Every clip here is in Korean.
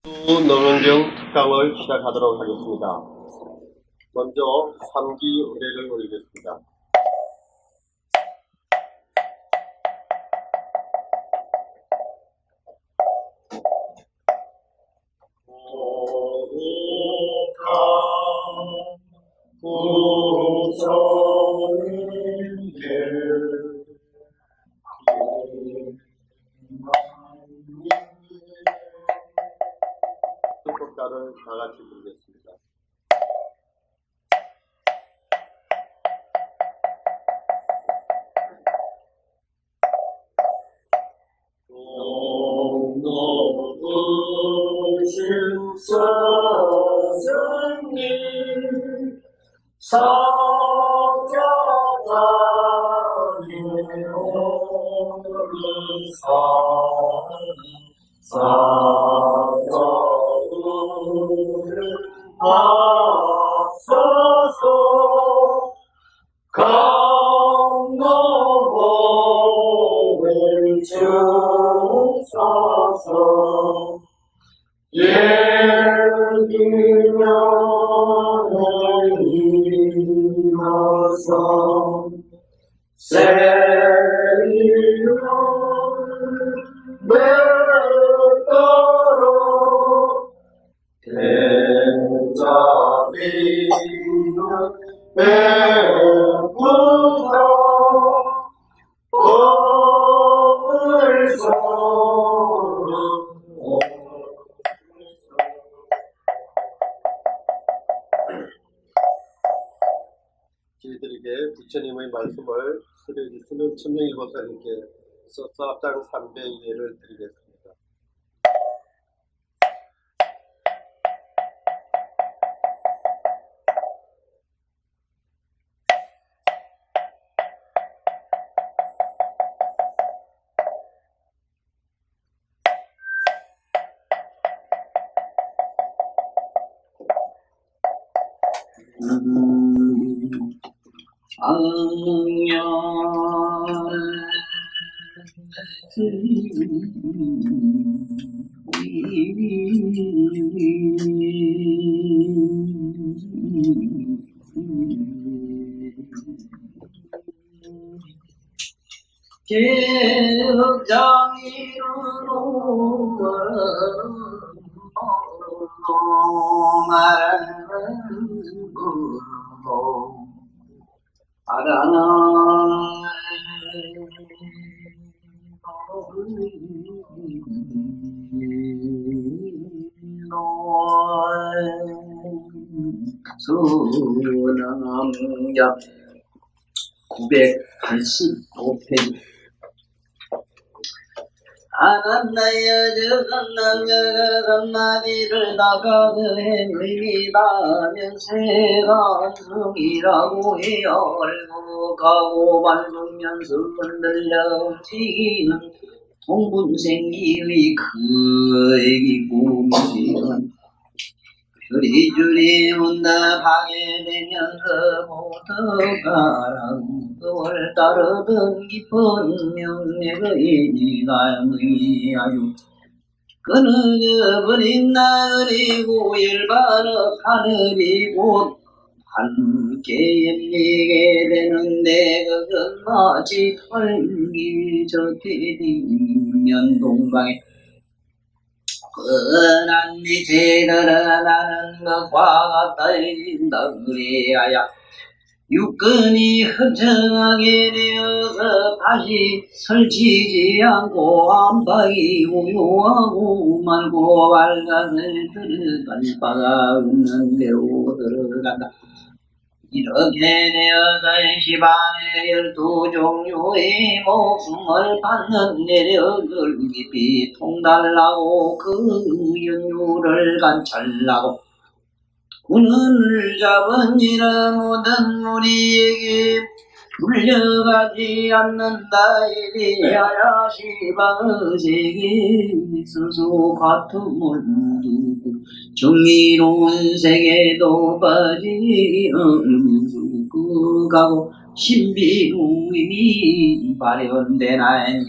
농원경 특강을 시작하도록 하겠습니다. 먼저 3기 의례를 올리겠습니다. 뜻곡가를 다 같이 부르겠습니다. 높으신 선생님 사자단이 오르사 사자우를 앞서서 강넘을 주소서 예기면을 이어서 세리를 맺도록 대자비는 배부서 꿈을 서로 저희들에게 부처님의 말씀을 설해주시는 천명일 법사님께 서사합장 300 예를 드리겠습니다. 수남자 985페이지 아난나여 저간나여가 한마디를 나가드해 의미다면 새가 성이라고 해요. 알고 가고 밟으면서 흔들려 움직이는 동분생기의 그에게 꿈이는 별이 줄이 온다 방해되면서 모두가 를 따르던 깊은 명맥의 나무이 아유 끊어져버린 나그리고 열반의 하늘이 곧 함께 열리게 되는데 그건 마치 털기 저태리면 동방에 뻔한 빛이 드러나는 것과 같다인다 그래야 육근이 흡정하게 되어서 다시 설치지 않고 안방이 고요하고 말고 발간을 들어갈 바가 없는 데로 들어간다. 이렇게 되어서 시방의 12종류의 목숨을 받는 내력을 깊이 통달하고 그 연유를 관찰하고 군을 잡은 이런 모든 우리에게 물려가지 않는다. 이리하여 시방의 세계에 있어서 같음을 두고 정의로운 세계도 빠지어서 가고 신비로움이 발현되나니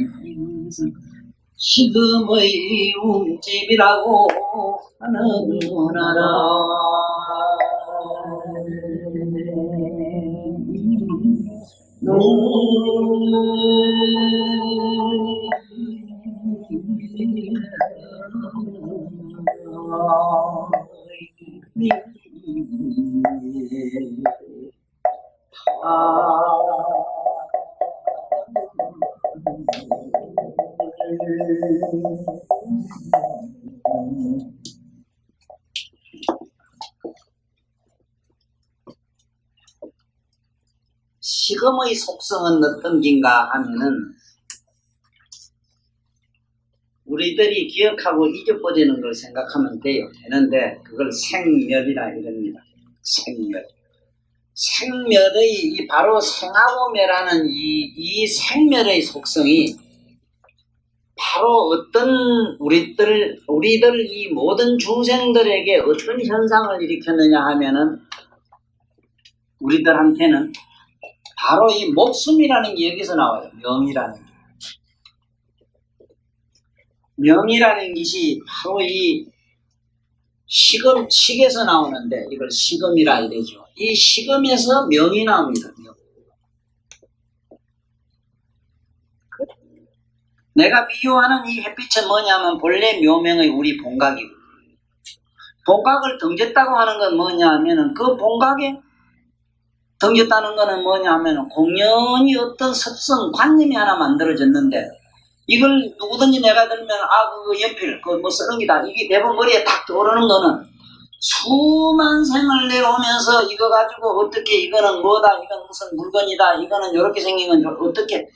시금의 움집이라고 하는구나. 시금의 속성은 어떤 긴가 하면은 우리들이 기억하고 잊어버리는 걸 생각하면 되는데 그걸 생멸이라 이럽니다. 생멸. 생멸의 바로 생하고 멸하는 이 생멸의 속성이 바로 어떤 우리들 이 모든 중생들에게 어떤 현상을 일으켰느냐 하면은 우리들한테는 바로 이 목숨이라는 게 여기서 나와요. 명이라는 게. 명이라는 것이 바로 이 식에서 나오는데 이걸 식음이라 이러죠. 이 식음에서 명이 나옵니다. 명. 내가 비유하는 이 햇빛은 뭐냐면 본래 묘명의 우리 본각이고 본각을 덩졌다고 하는 건 뭐냐 하면은 그 본각에 덩졌다는 거는 뭐냐 하면은 공연히 어떤 습성 관념이 하나 만들어졌는데 이걸 누구든지 내가 들으면 그거 연필 그거 쓰는 기다 이게 대부분 머리에 딱 떠오르는 거는 수만 생을 내려오면서 이거 가지고 어떻게 이거는 뭐다 이건 무슨 물건이다 이거는 이렇게 생긴 건 어떻게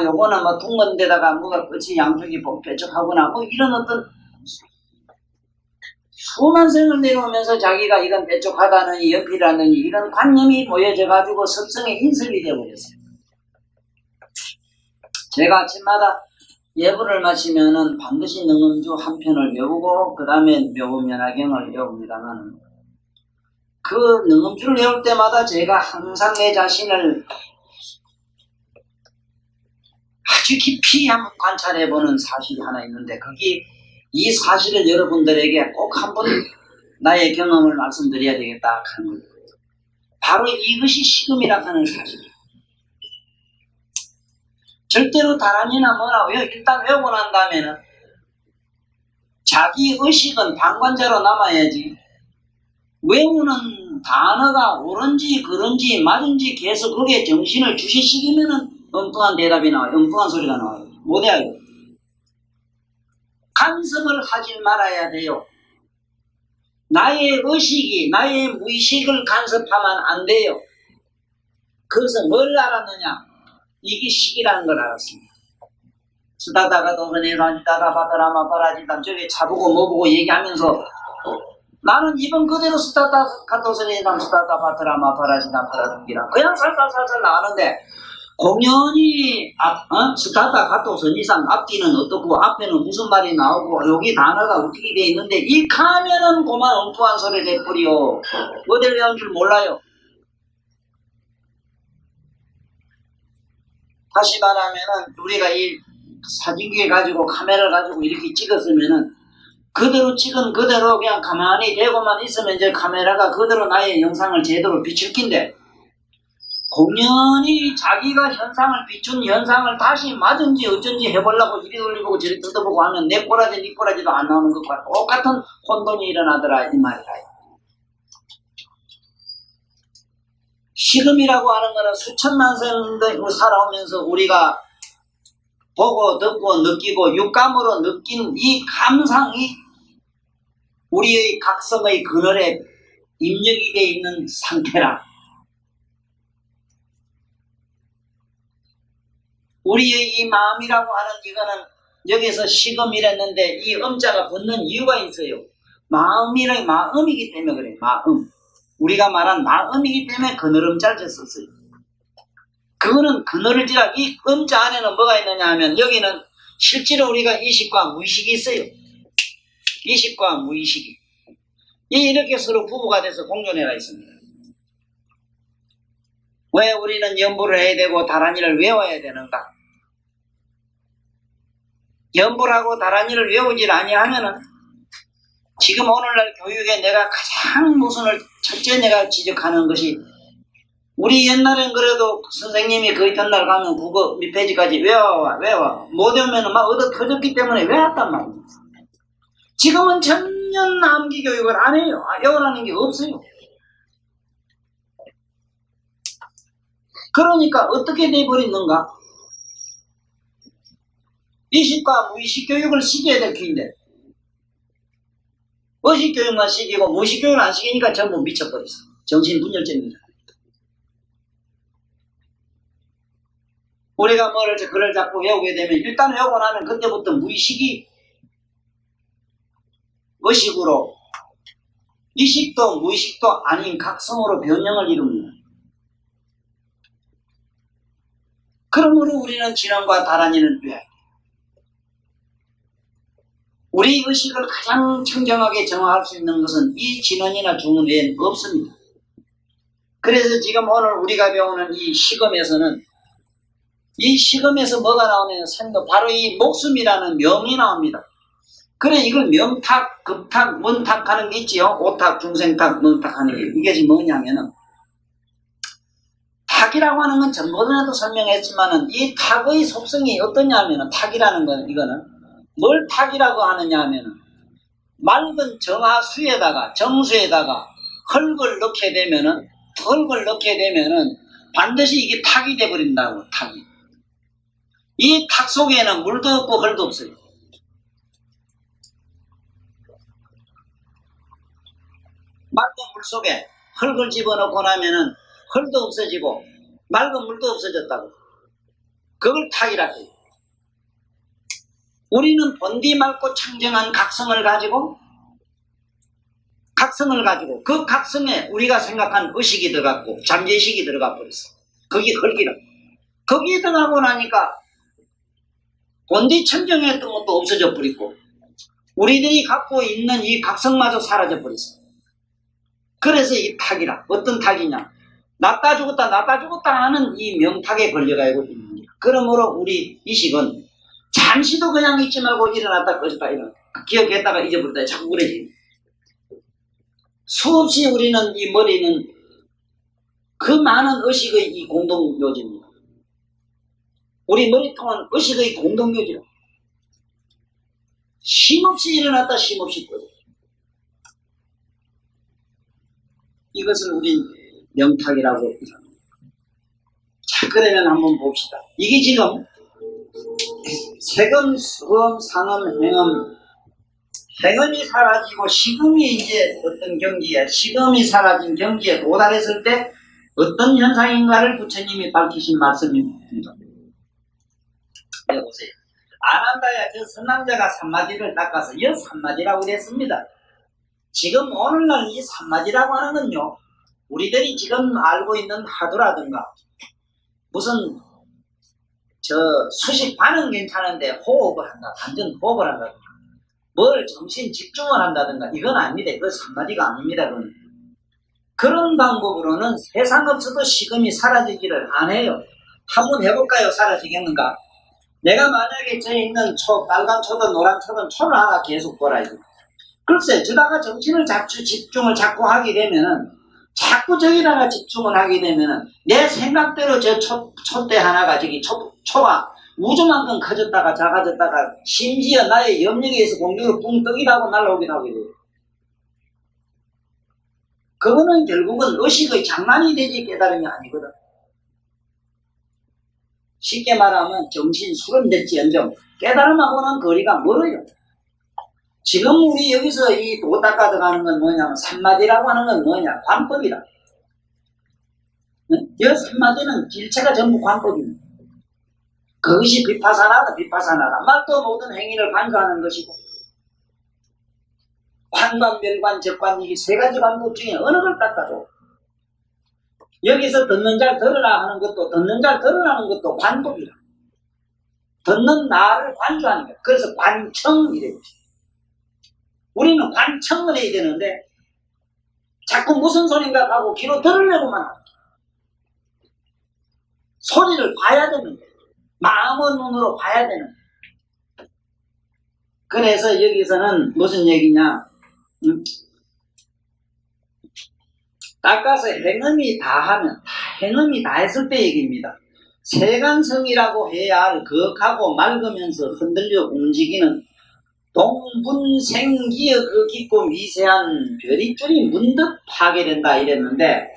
요거는 뭐 둥근 데다가 뭐가 끝이 양쪽이 뾰족하구나 뭐 이런 어떤 수만 생을 내려오면서 자기가 이건 뾰족하다는 연필이라는 이런 관념이 보여져 가지고 습성에 인습이 되어버렸어요. 제가 아침마다 예불을 마치면은 반드시 능음주 한 편을 외우고 그 다음에 묘문면화경을 외웁니다만 그 능음주를 외울 때마다 제가 항상 내 자신을 아주 깊이 한번 관찰해보는 사실이 하나 있는데 거기 이 사실을 여러분들에게 꼭 한번 나의 경험을 말씀드려야 되겠다 하는 거예요. 바로 이것이 식음이라 하는 사실이에요. 절대로 다란이나 뭐나 일단 외우고 난 다음에는 자기 의식은 방관자로 남아야지 외우는 단어가 옳은지 그른지 맞은지 계속 거기에 정신을 주시시키면은 엉뚱한 대답이 나와요. 엉뚱한 소리가 나와요. 못해요. 간섭을 하지 말아야 돼요. 나의 의식이 나의 무의식을 간섭하면 안 돼요. 그래서 뭘 알았느냐? 이게 식이라는 걸 알았습니다. 쓰다다가 도선에서 지다다 바다라마 바라지다 저기 차보고 뭐보고 얘기하면서 나는 이번 그대로 쓰다다가 도선에서 쓰다다 바다라마 바라지다 바라등기라 그냥 살살살살 나가는데 공연히 쓰다다 가도선 이상 앞뒤는 어떻고 앞에는 무슨 말이 나오고 여기 단어가 어떻게 돼 있는데 이 가면은 그만 엉뚱한 소리를 해버려. 어딜 외운 줄 몰라요. 다시 말하면은 우리가 이 사진기에 가지고 카메라를 가지고 이렇게 찍었으면은 그대로 찍은 그대로 그냥 가만히 대고만 있으면 이제 카메라가 그대로 나의 영상을 제대로 비출 낀데 공연히 자기가 현상을 비춘 현상을 다시 맞은지 어쩐지 해보려고 이리 돌리고 저리 뜯어보고 하면 내 꼬라지 네 꼬라지도 안 나오는 것과 똑같은 혼돈이 일어나더라 이 말이다. 식음이라고 하는 것은 수천만 생들 살아오면서 우리가 보고 듣고 느끼고 육감으로 느낀 이 감상이 우리의 각성의 그늘에 입력이 되어 있는 상태라. 우리의 이 마음이라고 하는 이거는 여기서 식음이랬는데 이 음자가 붙는 이유가 있어요. 마음이란 마음이기 때문에 그래요. 마음. 우리가 말한 마음이기 때문에 그늘음자를 썼어요. 그거는 그늘을지라 이 음자 안에는 뭐가 있느냐 하면 여기는 실제로 우리가 이식과 무의식이 있어요. 이식과 무의식이. 이렇게 서로 부부가 돼서 공존해가 있습니다. 왜 우리는 연부를 해야 되고 다란이를 외워야 되는가? 연불하고 다란이를 외우질 아니하면은 지금 오늘날 교육에 내가 가장 우선을 첫째 내가 지적하는 것이 우리 옛날엔 그래도 선생님이 그 전날 가면 국어 몇 페이지까지 외워 못 외우면 막 얻어 터졌기 때문에 외웠단 말이에요. 지금은 전혀 암기 교육을 안 해요. 외우라는 게 없어요. 그러니까 어떻게 돼버리는가? 의식과 무의식 교육을 시켜야 될 텐데 의식 교육만 시키고 무의식 교육을 안 시키니까 전부 미쳐버렸어. 정신분열증입니다. 우리가 글을 자꾸 외우게 되면 일단 외우고 나면 그때부터 무의식이 의식으로 의식도 무의식도 아닌 각성으로 변형을 이룹니다. 그러므로 우리는 진원과 다란이를 빼야 돼. 우리 의식을 가장 청정하게 정화할 수 있는 것은 이 진원이나 중원 외에는 없습니다. 그래서 지금 오늘 우리가 배우는 이 시금에서는 이 시금에서 뭐가 나오냐면 바로 이 목숨이라는 명이 나옵니다. 그래 이걸 명탁, 급탁, 문탁 하는 게 있지요. 오탁, 중생탁, 문탁 하는 게 이게 지금 뭐냐면은 탁이라고 하는 건 전번에도 설명했지만은 이 탁의 속성이 어떠냐면은 탁이라는 건 이거는 뭘 탁이라고 하느냐 하면은 맑은 정화수에다가 정수에다가 흙을 넣게 되면은 반드시 이게 탁이 돼버린다고. 탁이. 이 탁 속에는 물도 없고 흙도 없어요. 맑은 물 속에 흙을 집어넣고 나면은 흙도 없어지고 맑은 물도 없어졌다고. 그걸 탁이라고 해요. 우리는 본디 맑고 청정한 각성을 가지고 그 각성에 우리가 생각한 의식이 들어갔고 잠재의식이 들어가 버렸어. 그게 흙이라. 거기에 들어가고 나니까 본디 청정했던 것도 없어져 버리고 우리들이 갖고 있는 이 각성마저 사라져 버렸어. 그래서 이 탁이라. 어떤 탁이냐? 낫다 죽었다 하는 이 명탁에 걸려가고 있는 거야. 그러므로 우리 의식은 잠시도 그냥 있지 말고 일어났다 꺼졌다 기억했다가 잊어버렸다 자꾸 그러지. 수없이 우리는 이 머리는 그 많은 의식의 이 공동묘지입니다. 우리 머리통은 의식의 공동묘지라. 쉼없이 일어났다 쉼없이 꺼져. 이것을 우리 명탁이라고 합니다. 자, 그러면 한번 봅시다. 이게 지금 세금, 수금, 상금, 행금, 행금이 사라지고 시금이 이제 어떤 경지에, 시금이 사라진 경지에 도달했을 때 어떤 현상인가를 부처님이 밝히신 말씀입니다. 네, 보세요. 아난다야 저 선남자가 산마디를 닦아서 이 산마디라고 그랬습니다. 지금 오늘날 이 산마디라고 하는 건요, 우리들이 지금 알고 있는 하두라든가 무슨 수식 반응 괜찮은데 호흡을 한다, 완전 호흡을 한다든가 뭘 정신 집중을 한다든가 이건 아닙니다. 그건 산마디가 아닙니다. 그건. 그런 방법으로는 세상 없어도 시금이 사라지지를 안 해요. 한번 해볼까요? 사라지겠는가? 내가 만약에 저에 있는 빨간 초든 노란 초든 초를 하나 계속 보라 이거. 글쎄 저다가 정신을 집중을 자꾸 하게 되면은 자꾸 저기다가 집중을 하게 되면은 내 생각대로 저 촛대 하나가 초가 우주만큼 커졌다가 작아졌다가 심지어 나의 염력에서 공중으로 붕 뜨기도 하고 날아오기도 하게 돼요. 그거는 결국은 의식의 장난이 되지 깨달음이 아니거든. 쉽게 말하면 정신 수련됐지언정 깨달음하고는 거리가 멀어요. 지금 우리 여기서 이 도 닦아 들어가는 건 뭐냐면 산마디라고 하는 건 뭐냐? 관법이다. 이 산마디는 질체가 전부 관법입니다. 그것이 비파사나다. 말도 모든 행위를 관조하는 것이고 관관, 멸관, 적관 이 세 가지 관법 중에 어느 걸 닦아도 여기서 듣는 잘 들으라 하는 것도 듣는 잘 들으라는 것도 관법이다. 듣는 나를 관조하는 거야. 그래서 관청이래요. 우리는 관청을 해야 되는데 자꾸 무슨 소린가 하고 귀로 들으려고만 하는 거야. 소리를 봐야 되는 거야. 마음의 눈으로 봐야 되는 거야. 그래서 여기서는 무슨 얘기냐? 닦아서 행음이 다 하면, 행음이 다 했을 때 얘기입니다. 세간성이라고 해야 할 거하고 맑으면서 흔들려 움직이는 동분생기의 그 깊고 미세한 별이줄이 문득 파괴된다 이랬는데,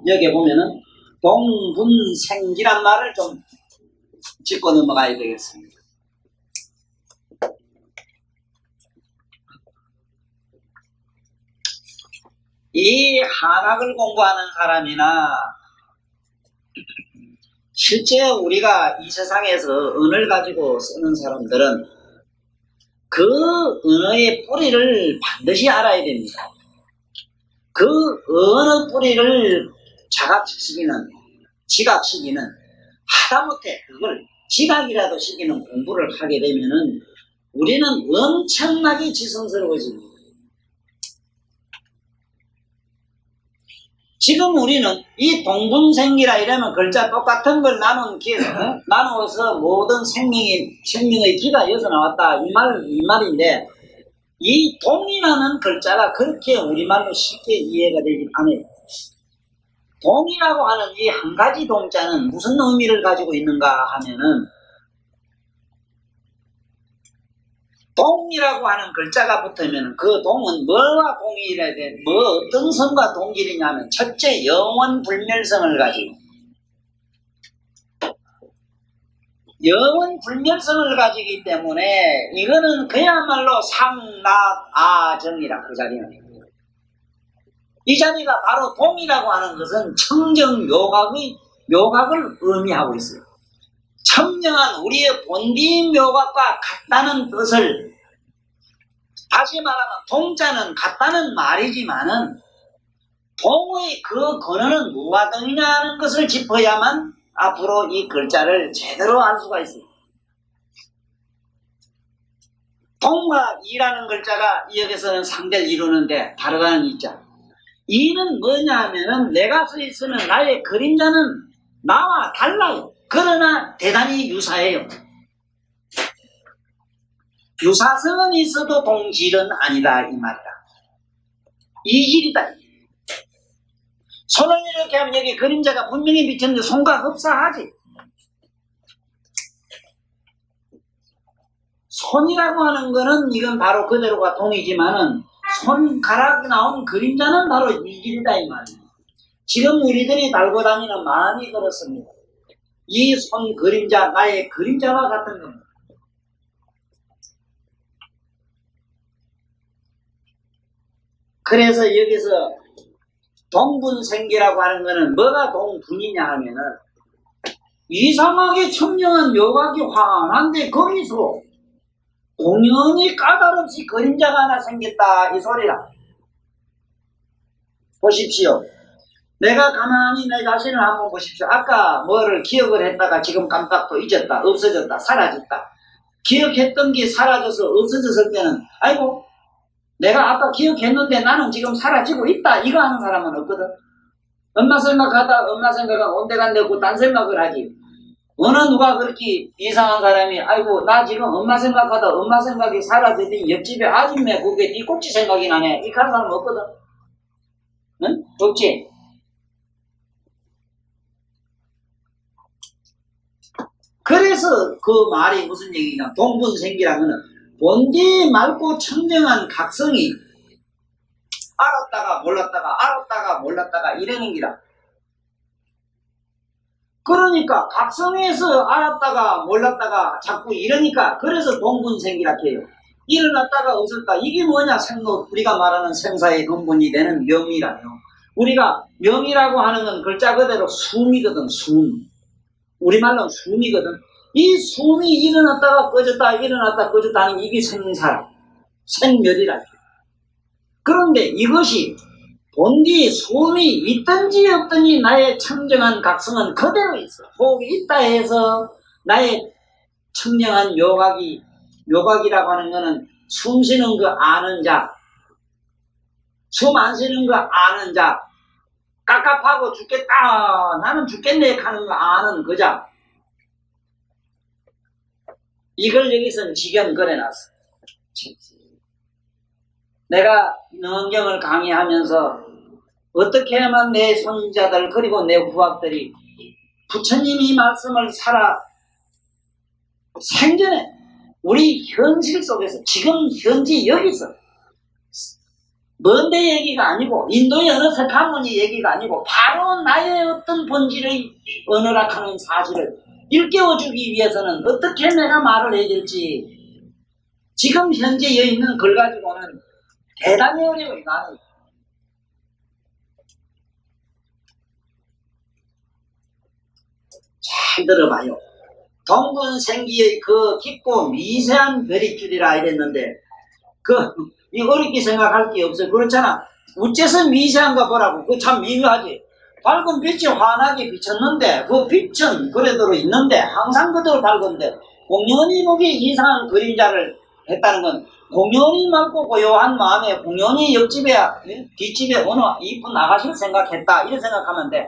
여기 보면은 동분생기란 말을 좀 짚고 넘어가야 되겠습니다. 이 한학을 공부하는 사람이나 실제 우리가 이 세상에서 언어를 가지고 쓰는 사람들은 그 언어의 뿌리를 반드시 알아야 됩니다. 그 언어 뿌리를 자각시키는, 지각시키는, 하다못해 그걸 지각이라도 시키는 공부를 하게 되면은 우리는 엄청나게 지성스러워집니다. 지금 우리는 이 동분생기라 이러면 글자 똑같은 걸 나누어서 모든 생명의 기가 여기서 나왔다. 이 말인데, 이 동이라는 글자가 그렇게 우리말로 쉽게 이해가 되지 않아요. 동이라고 하는 이 한 가지 동자는 무슨 의미를 가지고 있는가 하면은, 동이라고 하는 글자가 붙으면 그 동은 뭐와 동일해야 돼? 어떤 성과 동일이냐면 첫째 영원 불멸성을 가지고, 영원 불멸성을 가지기 때문에 이거는 그야말로 상락아정이라 그 자리는. 이 자리가 바로 동이라고 하는 것은 청정 묘각을 의미하고 있어요. 청정한 우리의 본디 묘각과 같다는 뜻을, 다시 말하면 동자는 같다는 말이지만은 동의 그 근원은 무엇과 동이냐 하는 것을 짚어야만 앞으로 이 글자를 제대로 알 수가 있습니다. 동과 이라는 글자가 여기서는 상대를 이루는데 다르다는 이자. 이는 뭐냐 하면은 내가 서 있으면 나의 그림자는 나와 달라요. 그러나 대단히 유사해요. 유사성은 있어도 동질은 아니다 이 말이다. 이질이다. 손을 이렇게 하면 여기 그림자가 분명히 비쳤는데 손과 흡사하지. 손이라고 하는 거는 이건 바로 그대로가 동이지만은 손가락 나온 그림자는 바로 이질이다 이 말이에요. 지금 우리들이 달고 다니는 마음이 그렇습니다. 이 손 그림자 나의 그림자와 같은 겁니다. 그래서 여기서 동분생기라고 하는 거는 뭐가 동분이냐 하면은 이상하게 청정한 묘각이 환한데 거기서 공연히 까다롭이 그림자가 하나 생겼다 이 소리라. 보십시오. 내가 가만히 내 자신을 한번 보십시오. 아까 뭐를 기억을 했다가 지금 깜빡 또 잊었다, 없어졌다, 사라졌다. 기억했던 게 사라져서 없어졌을 때는 아이고 내가 아까 기억했는데 나는 지금 사라지고 있다 이거 하는 사람은 없거든. 엄마 생각하다 엄마 생각하고 온데간데고 딴 생각을 하지. 어느 누가 그렇게 이상한 사람이 아이고 나 지금 엄마 생각하다 엄마 생각이 사라지더니 옆집에 아줌마 그게 네 꼭지 생각이 나네 이렇게 하는 사람 없거든. 응? 없지? 그래서 그 말이 무슨 얘기냐, 동분생기라는 거는 본디 맑고 청정한 각성이 알았다가 몰랐다가 이러는 기라. 그러니까 각성해서 알았다가 몰랐다가 자꾸 이러니까 그래서 동분생기라 해요. 일어났다가 없었다. 이게 뭐냐, 우리가 말하는 생사의 근본이 되는 명이라요. 우리가 명이라고 하는 건 글자 그대로 숨이거든. 숨. 우리말로는 숨이거든. 이 숨이 일어났다가 꺼졌다 하는 이게 생사, 생멸이라. 그런데 이것이 본디 숨이 있든지 없든지 나의 청정한 각성은 그대로 있어. 호흡이 있다 해서 나의 청정한 묘각이라고 하는 거는 숨 쉬는 거 아는 자, 숨 안 쉬는 거 아는 자, 깝깝하고 죽겠다, 나는 죽겠네 하는 거 아는 그자. 이걸 여기서는 직연 그려놨어. 내가 능경을 강의하면서 어떻게 하면 내 손자들 그리고 내 후학들이 부처님이 말씀을 살아 생전에 우리 현실 속에서 지금 현재 여기서 먼데 얘기가 아니고 인도의 어느 석가모니 얘기가 아니고 바로 나의 어떤 본질의 언어락하는 사실을 일깨워주기 위해서는 어떻게 내가 말을 해야 될지 지금 현재 여기 있는 걸 가지고는 대단히 어려워요. 나는 잘 들어봐요. 동분생기의 그 깊고 미세한 별이줄이라 이랬는데 이 어렵게 생각할 게 없어요. 그렇잖아. 어째서 미세한가 보라고. 그거 참 미묘하지. 밝은 빛이 환하게 비쳤는데 그 빛은 그래도 있는데 항상 그대로 밝은데 공연히 보기 이상한 그림자를 했다는 건 공연히 맑고 고요한 마음에 공연히 옆집에 뒷집에 어느 이쁜 아가씨를 생각했다 이런 생각하면 돼.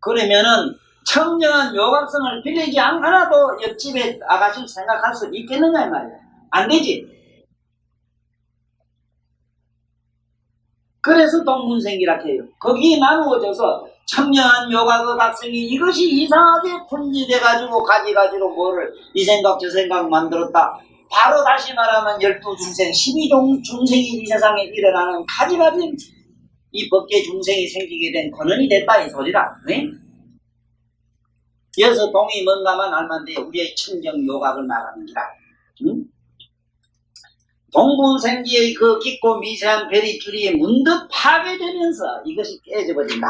그러면은 청정한 요각성을 빌리지 않아도 옆집에 아가씨를 생각할 수 있겠느냐 이 말이야. 안 되지. 그래서 동문생기라 해요. 거기에 나누어져서 청량한 요각의 각성이 이것이 이상하게 분리돼가지고 가지가지고 뭐를 이 생각 저 생각 만들었다. 바로 다시 말하면 12중생 12중생이 이 세상에 일어나는 가지가지 이 법계 중생이 생기게 된 근원이 됐다 이 소리라. 네? 여기서 동이 뭔가만 알면 돼요. 우리의 청정 요각을 말하는 기라. 응? 동분생기의 그 깊고 미세한 별이줄이 문득 파괴되면서 이것이 깨져버린다.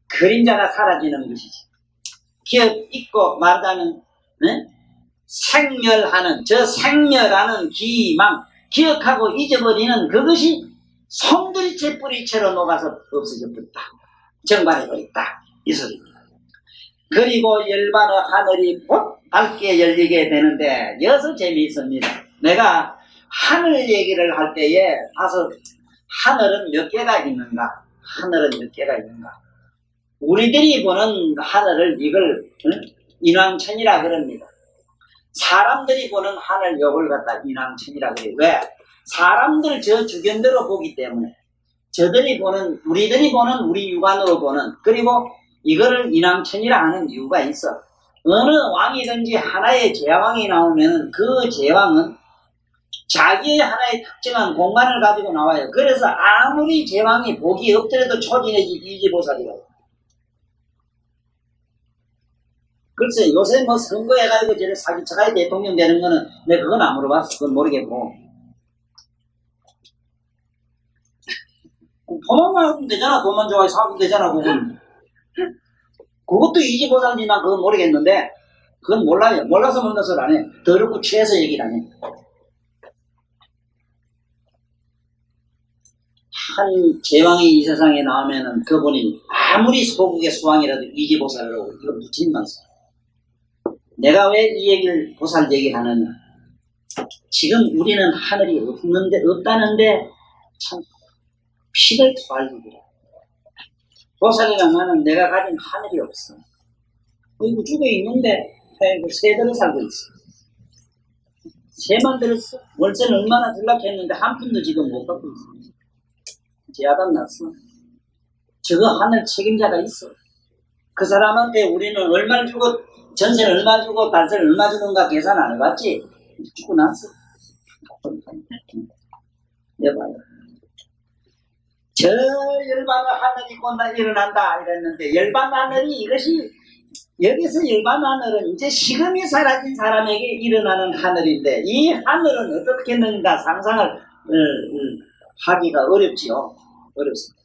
그림자가 사라지는 것이지. 기억 잊고 말하자면 생멸하는 저 생멸하는 기망 기억하고 잊어버리는 그것이 송들이채 뿌리채로 녹아서 없어져 버렸다. 정발해버렸다. 이 소리입니다. 그리고 열반의 하늘이 곧 밝게 열리게 되는데 여기서 재미있습니다. 내가 하늘 얘기를 할 때에 가서 하늘은 몇 개가 있는가? 하늘은 몇 개가 있는가? 우리들이 보는 하늘을 이걸 인왕천이라 그럽니다. 사람들이 보는 하늘 요걸 갖다 인왕천이라 그래요. 왜? 사람들 저 주견대로 보기 때문에 저들이 보는 우리들이 보는 우리 육안으로 보는 그리고 이거를 인왕천이라 하는 이유가 있어. 어느 왕이든지 하나의 제왕이 나오면 그 제왕은 자기의 하나의 특정한 공간을 가지고 나와요. 그래서 아무리 제왕이 복이 없더라도 초진해지 이지보살이라고. 글쎄 요새 뭐 선거해가지고 저를 사기쳐가지고 대통령 되는 거는 내가 그건 안 물어봤어. 그건 모르겠고. 돈만 하면 되잖아. 돈만 좋아해 사면 되잖아. 그것도 이지보살이나 그건 모르겠는데 그건 몰라요. 몰라서 묻는 소리 안 해. 더럽고 취해서 얘기를 안 해. 한 제왕이 이 세상에 나오면은 그분이 아무리 소국의 수왕이라도 이지보살이라고 이거 붙임만 써. 내가 왜 이 얘기를 보살 얘기를 하느냐. 지금 우리는 하늘이 없다는데 참 피를 토할 일이야. 보살이랑 나는 내가 가진 하늘이 없어. 우주에 있는데 새들을 살고 있어. 새만 들었어. 월세는 얼마나 들락했는데 한 푼도 지금 못 받고 있어. 제아담 났어. 저거 하늘 책임자가 있어. 그 사람한테 우리는 얼마를 주고 전세를 얼마 주고 단세를 얼마 주는가 계산 안 해봤지? 주고 났어. 여봐요. 저 열반의 하늘이 곧나 일어난다 이랬는데 열반 하늘이 이것이 여기서 열반 하늘은 이제 식음이 사라진 사람에게 일어나는 하늘인데 이 하늘은 어떻게 했는가 상상을 하기가 어렵지요. 어렵습니다.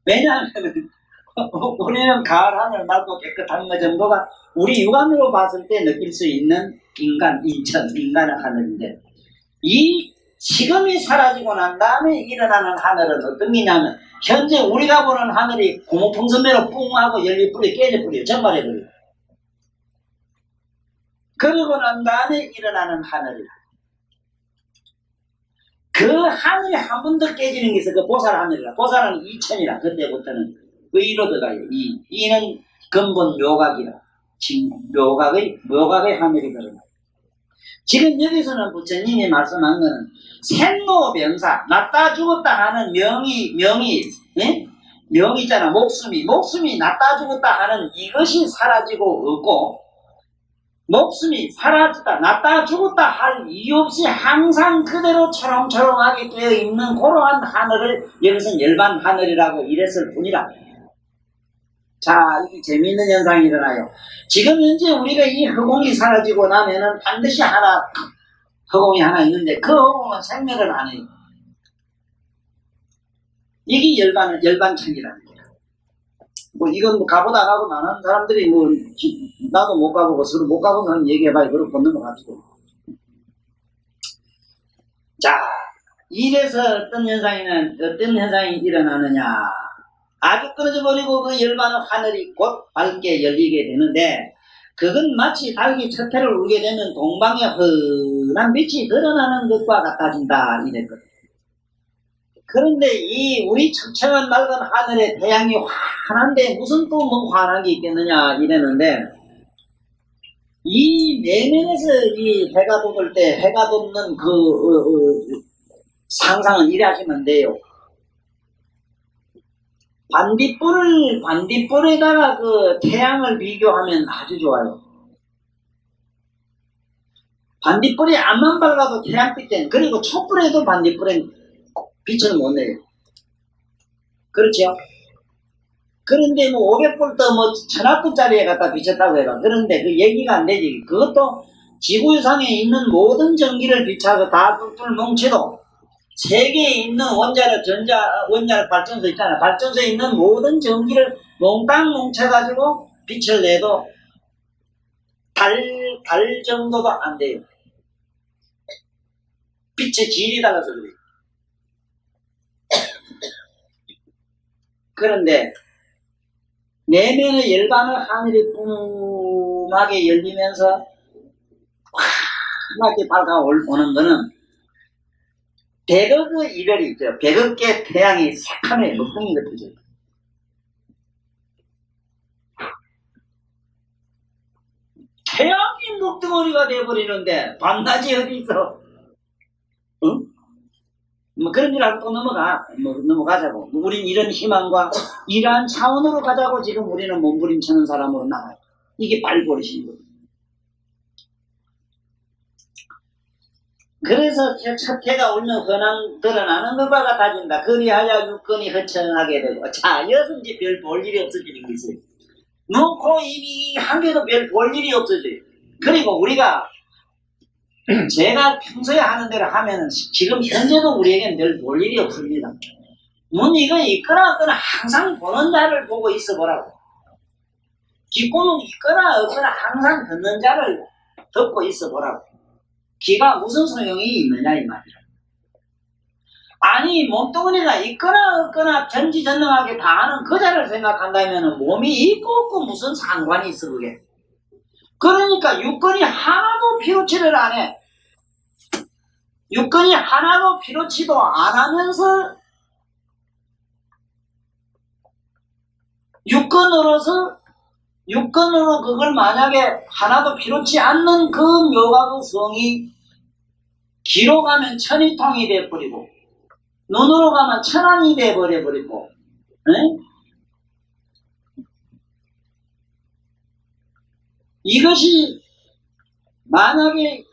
왜냐하면 우리는 가을 하늘 맑고 깨끗한 것 정도가 우리 육안으로 봤을 때 느낄 수 있는 인간의 하늘인데 이 식음이 사라지고 난 다음에 일어나는 하늘은 어떤 게냐면 현재 우리가 보는 하늘이 고무풍선배로 뿡 하고 열리 뿌리 깨져버려요. 전발해버려요. 그러고 난 다음에 일어나는 하늘이다. 그 하늘이 한 번 더 깨지는 게 있어. 그 보살 하늘이라. 보살은 이천이라. 그때부터는 의로 들어가요. 이는 근본 묘각이라. 묘각의 하늘이 들어가요. 지금 여기서는 부처님이 말씀한 거는 생로병사, 났다 죽었다 하는 명이 있잖아. 목숨이 났다 죽었다 하는 이것이 사라지고 없고, 목숨이 사라졌다, 났다 죽었다 할 이유 없이 항상 그대로 초롱초롱하게 되어 있는 그러한 하늘을 여기서는 열반 하늘이라고 이랬을 뿐이다. 자, 이게 재미있는 현상이 일어나요. 지금 현재 우리가 이 허공이 사라지고 나면은 반드시 허공이 하나 있는데 그 허공은 생멸을 안 해요. 이게 열반천이라는 거야. 이건 가보다 안 하고 많은 사람들이 나도 못 가보고 서로 못 가본 사람 얘기해봐야 그걸 본 것 같고. 자, 이래서 어떤 현상이 일어나느냐. 아주 끊어져 버리고 그 열반의 하늘이 곧 밝게 열리게 되는데, 그건 마치 달기 첫 해를 울게 되면 동방에 흔한 빛이 드러나는 것과 같아진다 이랬거든. 그런데 이 우리 청청한 맑은 하늘에 태양이 환한데 무슨 또 뭐 환한 게 있겠느냐 이랬는데, 이 내면에서 이 해가 돋을 때 해가 돋는 상상은 이래 하시면 돼요. 반딧불에다가 그 태양을 비교하면 아주 좋아요. 반딧불이 앞만 밝아도 태양빛 그리고 촛불에도 반딧불엔 빛을 못 내요. 그렇죠? 그런데 500불 더 1000와트짜리에 갖다 비쳤다고 해요. 그런데 그 얘기가 안 되지. 그것도 지구상에 있는 모든 전기를 비춰서 다 뚫뚫 뭉쳐도 세계에 있는 원자력 발전소 있잖아. 발전소에 있는 모든 전기를 몽땅 뭉쳐가지고 빛을 내도 달 정도도 안 돼요. 빛의 질이 달라서 그래요. 그런데 내면의 열반의 하늘이 뿜하게 열리면서 환하게 밝아오는 거는 백억의 이별이 있죠. 100억개 태양이 새카매 먹통이 같아져요. 태양이 먹덩어리가 돼버리는데 밤낮이 어디 있어? 응? 그런 줄 알고 또 넘어가자고. 우린 이런 희망과 이러한 차원으로 가자고 지금 우리는 몸부림치는 사람으로 나가요. 이게 발버릇인 거예요. 그래서 첫 해가 울면 흔한 드러나는 것과 같아진다. 그리하여 육건이 허청하게 되고. 자, 여기서 이제 별 볼 일이 없어지는 게 있어요. 놓고 이미 한 개도 별 볼 일이 없어져요. 그리고 우리가 제가 평소에 하는 대로 하면은 지금 현재도 우리에겐 별 볼 일이 없습니다. 이거 있거나 없거나 항상 보는 자를 보고 있어 보라고. 귓구멍 있거나 없거나 항상 듣는 자를 듣고 있어 보라고. 귀가 무슨 소용이 있느냐 이 말이야. 아니 몸뚱이가 있거나 없거나 전지전능하게 다 아는 그 자를 생각한다면 몸이 있고 없고 무슨 상관이 있어 그게. 그러니까 육건이 하나도 피로치를 안 해. 육건이 하나도 피로치도 안 하면서 육건으로 그걸 만약에 하나도 피로치 않는 그 묘가 그 성이 귀로 가면 천이통이 돼버리고 눈으로 가면 천안이 돼버려버리고 이것이 만약에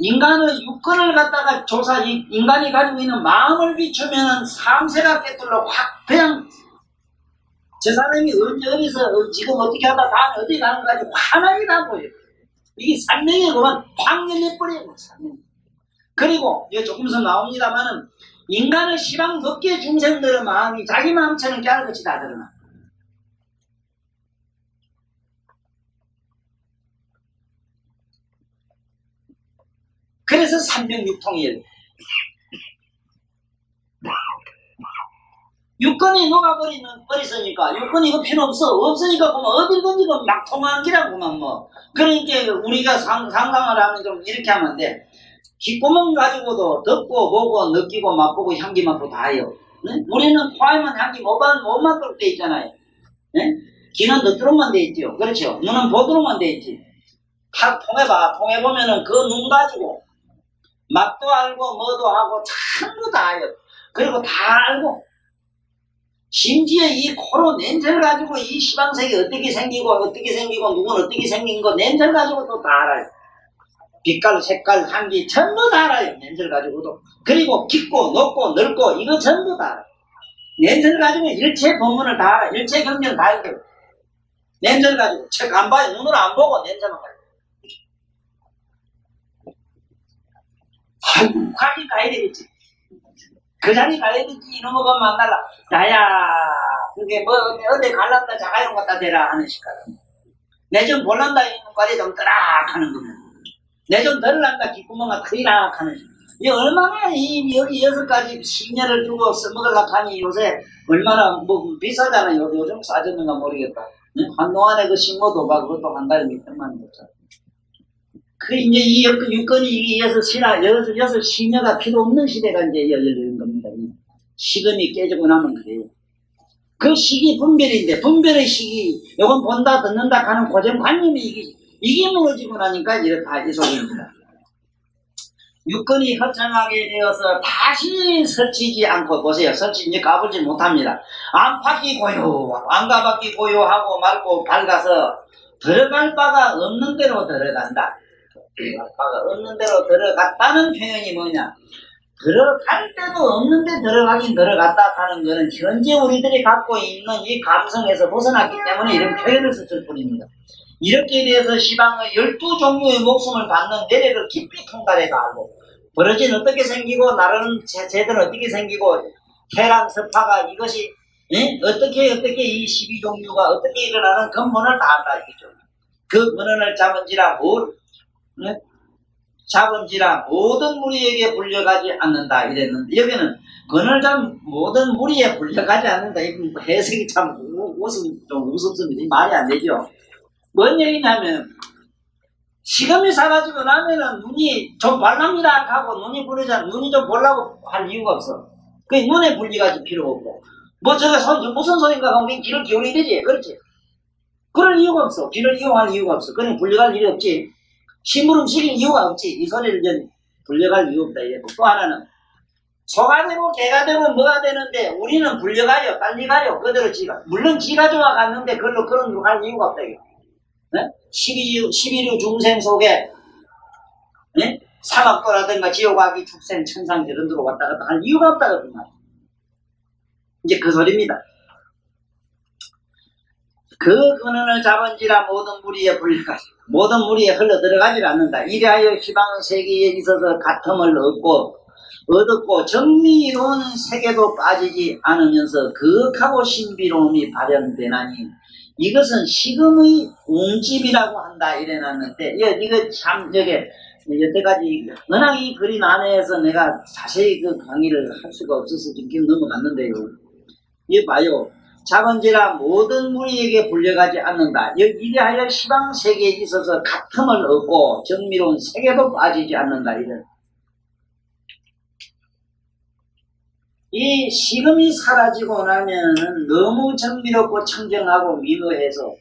인간의 육건을 갖다가 인간이 가지고 있는 마음을 비추면 삼세가 깨뚫려 확 그냥 저 사람이 언제 어디서 지금 어떻게 하다 다음에 어디 가는 거까지 환하게 다 보여요. 이게 산명이 그만 확 열려버려요. 그리고 이거 조금씩 나옵니다만은 인간의 시방 몇 개 중생들의 마음이 자기 마음처럼 깨알같이 다 드러나. 그래서 306통이에요. 육건이 녹아버리니까 육건이 이거 필요 없으니까 보면 어딜든지 막 통한 기라고만 그러니까 우리가 상상을 하면 좀 이렇게 하면 돼. 귓구멍 가지고도 듣고 보고 느끼고 맛보고 향기 맡고 다 해요. 네? 우리는 코에만 향기 못 맡도록 돼 있잖아요. 네? 귀는 듣도록만 돼 있죠. 그렇죠. 눈은 보도록만 돼 있지. 다 통해봐. 통해보면은 그 눈 가지고 맛도 알고 뭐도 하고 전부 다 알아요. 그리고 다 알고 심지어 이 코로 냄새를 가지고 이 시방색이 어떻게 생기고 누구는 어떻게 생긴 거 냄새를 가지고 또 다 알아요. 빛깔, 색깔, 향기 전부 다 알아요. 냄새를 가지고도. 그리고 깊고 높고 넓고 이거 전부 다 알아요. 냄새를 가지고 일체 본문을 다 알아요. 일체 경전 다 알아요. 냄새를 가지고 책 안 봐요. 눈으로 안 보고 냄새만 가요. 아이고, 가긴 가야 되겠지. 그 자리 가야 되지. 이놈의 것 만나라. 야야, 그게 뭐, 어디 갈란다, 자가용 갖다 대라 하는 식가로. 내 좀 볼란다, 이놈 거리 좀 떠락 하는 거면. 내 좀 덜란다, 귓구멍아 크이락 하는 식. 이 얼마나 여기 6가지 신녀를 주고 써먹으려고 하니 요새 얼마나 뭐 비싸잖아요. 요즘 싸졌는가 모르겠다. 한동안에 그 식모도 봐, 그것도 한 달에 몇백만 원 줬잖아. 그 이제 이 유권이 이어서 여기서 신녀가 필요 없는 시대가 이제 열리는 겁니다. 시금이 깨지고 나면 그래요. 그 시기 분별인데, 분별의 시기, 요건 본다, 듣는다 하는 고정관념이 이게 무너지고 나니까 이렇다, 이 소리입니다. 유권이 허창하게 되어서 다시 설치지 않고, 보세요. 이제 가보지 못합니다. 안팎이 고요하고, 안가밖이 고요하고, 맑고, 밝아서 들어갈 바가 없는 대로 들어간다. 바가 없는 대로 들어갔다는 표현이 뭐냐? 들어갈 때도 없는데 들어가긴 들어갔다 하는 거는 현재 우리들이 갖고 있는 이 감성에서 벗어났기 때문에 이런 표현을 썼을 뿐입니다. 이렇게 돼서 시방의 12종류의 목숨을 받는 내력을 깊이 통달해서 알고 버러진 어떻게 생기고 나라는 제들은 어떻게 생기고 해랑 서파가 이것이 어떻게 이 12종류가 어떻게 일어나는 근본을 다 안다 이거죠. 그 근원을 잡은지라 잡은지라 모든 무리에게 불려가지 않는다 이랬는데 여기는 근원을 잡은 모든 무리에 불려가지 않는다. 이 해석이 참 좀 우습습니다. 말이 안 되죠. 뭔 얘기냐면 시금이 사라지고 나면은 눈이 좀 발랍니다 하고 눈이 부르자 눈이 좀 보려고 할 이유가 없어. 그 눈에 불리가지 필요가 없고 뭐 저게 무슨 소린가 하면 우리 귀를 기울여야 되지. 그렇지. 그럴 이유가 없어. 귀를 이용할 이유가 없어. 그냥 불려갈 일이 없지. 심부름 시킬 이유가 없지. 이 소리를 이제 불려갈 이유 없다. 이게 또 하나는 소가 되고 개가 되고 뭐가 되는데 우리는 불려가요. 빨리 가요. 그대로 지가. 물론 지가 좋아갔는데 그걸로 그런 거 할 이유가 없다. 이거. 네? 12류 중생 속에 네? 사막도라든가 지옥아기 축생 천상 이런 데로 왔다 갔다 할 이유가 없다. 그 말. 이제 그 소리입니다. 그 근원을 잡은지라 모든 무리에 불려가지 모든 무리에 흘러 들어가지 않는다. 이래하여 희망 세계에 있어서 같음을 얻었고 정미로운 세계도 빠지지 않으면서 거룩하고 신비로움이 발현되나니 이것은 시금의 웅집이라고 한다 이래놨는데 이거 참 여태까지 워낙 이 그림 안에서 내가 자세히 그 강의를 할 수가 없어서 지금 넘어갔는데요. 이거 봐요. 잡은지라 모든 무리에게 불려가지 않는다. 이래하여 시방 세계에 있어서 같음을 얻고 정미로운 세계도 빠지지 않는다. 이래. 이 시금이 사라지고 나면은 너무 정미롭고 청정하고 미묘해서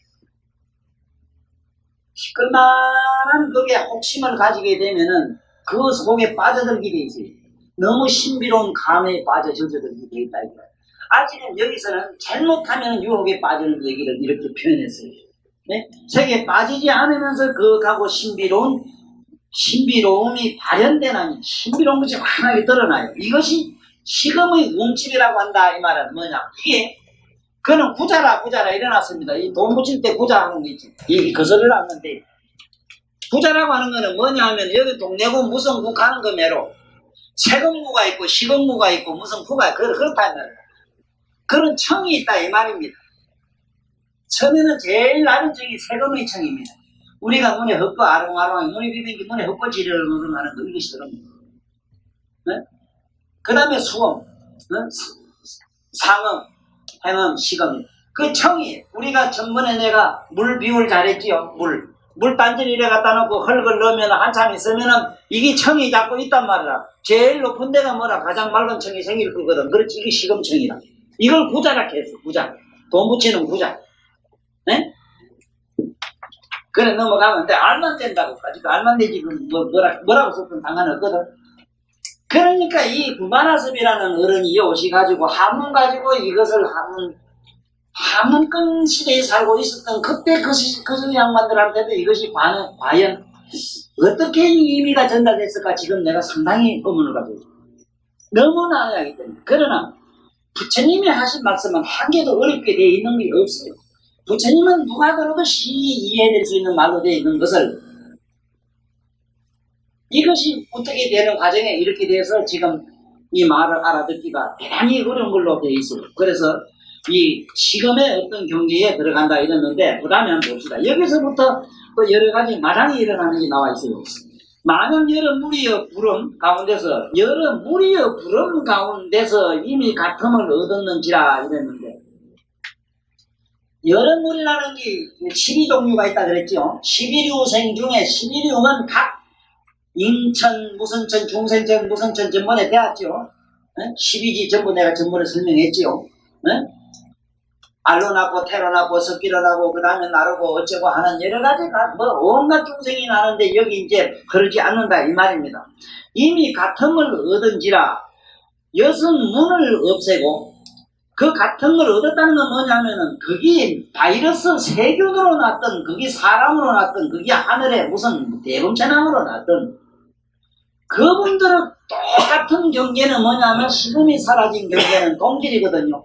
시끌만한 그게 혹심을 가지게 되면은 그 속에 빠져들게 돼 있어요. 너무 신비로운 감에 빠져 젖어들게 돼 있다. 아직은 여기서는 잘못하면 유혹에 빠지는 얘기를 이렇게 표현했어요. 네? 세계에 빠지지 않으면서 거하고 신비로움이 발현되나니 신비로운 것이 환하게 드러나요. 이것이 시금의 웅집이라고 한다. 이 말은 뭐냐? 이게 그는 구자라 일어났습니다. 이 돈 붙일 때 구자하는 거 있지. 이 거슬을 하는데 구자라고 하는 거는 뭐냐 하면 여기 동네구 무슨 구 가는 거 매로 세금구가 있고 시금구가 있고 무슨 구가 그렇다 말이에요. 그런 청이 있다 이 말입니다. 처음에는 제일 낮은 청이 세금의 청입니다. 우리가 눈에 헛거 아롱아롱 눈이 비비기 눈에 헛거 지르는 하는 거 이것이 그런 거예요. 네? 그 다음에 수음, 상음, 행음, 시금. 그 청이, 우리가 전번에 내가 물 비율 잘했지요. 물 단지를 이래 갖다 놓고 흙을 넣으면 한참 있으면은 이게 청이 자꾸 있단 말이야. 제일 높은 데가 뭐라 가장 맑은 청이 생길 거거든. 그렇지, 이게 시금청이다. 이걸 구자라 했어, 구자. 돈 붙이는 구자. 네? 그래 넘어가면 돼. 알만 된다고까지. 알만 되지. 뭐라고 썼든 상관없거든. 그러니까 이 구마라섭이라는 어른이 오셔가지고 한문 가지고 이것을 한문권 시대에 살고 있었던 그때 그 양반들한테도 이것이 과연 어떻게 의미가 전달됐을까 지금 내가 상당히 의문을 가지고 있습니다. 너무나 알기 때문에. 그러나 부처님이 하신 말씀은 한 개도 어렵게 되어 있는 게 없어요. 부처님은 누가 들어도 쉽이 이해될 수 있는 말로 되어 있는 것을 이것이 어떻게 되는 과정에 이렇게 돼서 지금 이 말을 알아듣기가 대단히 어려운 걸로 되어 있어요. 그래서 이 시금의 어떤 경계에 들어간다 이랬는데 그 다음에 한번 봅시다. 여기서부터 또 여러 가지 마상이 일어나는 게 나와 있어요. 만약 여러 무리의 부름 가운데서 이미 같음을 얻었는지라 이랬는데 여러 무리라는 게 12종류가 있다 그랬죠. 11유생 중에 11유는 각 인천, 무선천, 중생천, 무선천 전번에 배웠죠. 12지 전부 내가 전번에 설명했죠. 알로 나고 태로 나고 섭기로 나고 그 다음에 나르고 어쩌고 하는 여러 가지가 온갖 중생이 나는데 여기 이제 그러지 않는다 이 말입니다. 이미 같음을 얻은지라 여섯 문을 없애고 그 같은 걸 얻었다는 건 뭐냐면은 그게 바이러스 세균으로 났던 그게 사람으로 났던 그게 하늘에 무슨 대범천왕으로 났던 그분들은 똑같은 경계는 뭐냐면 식음이 사라진 경계는 동질이거든요.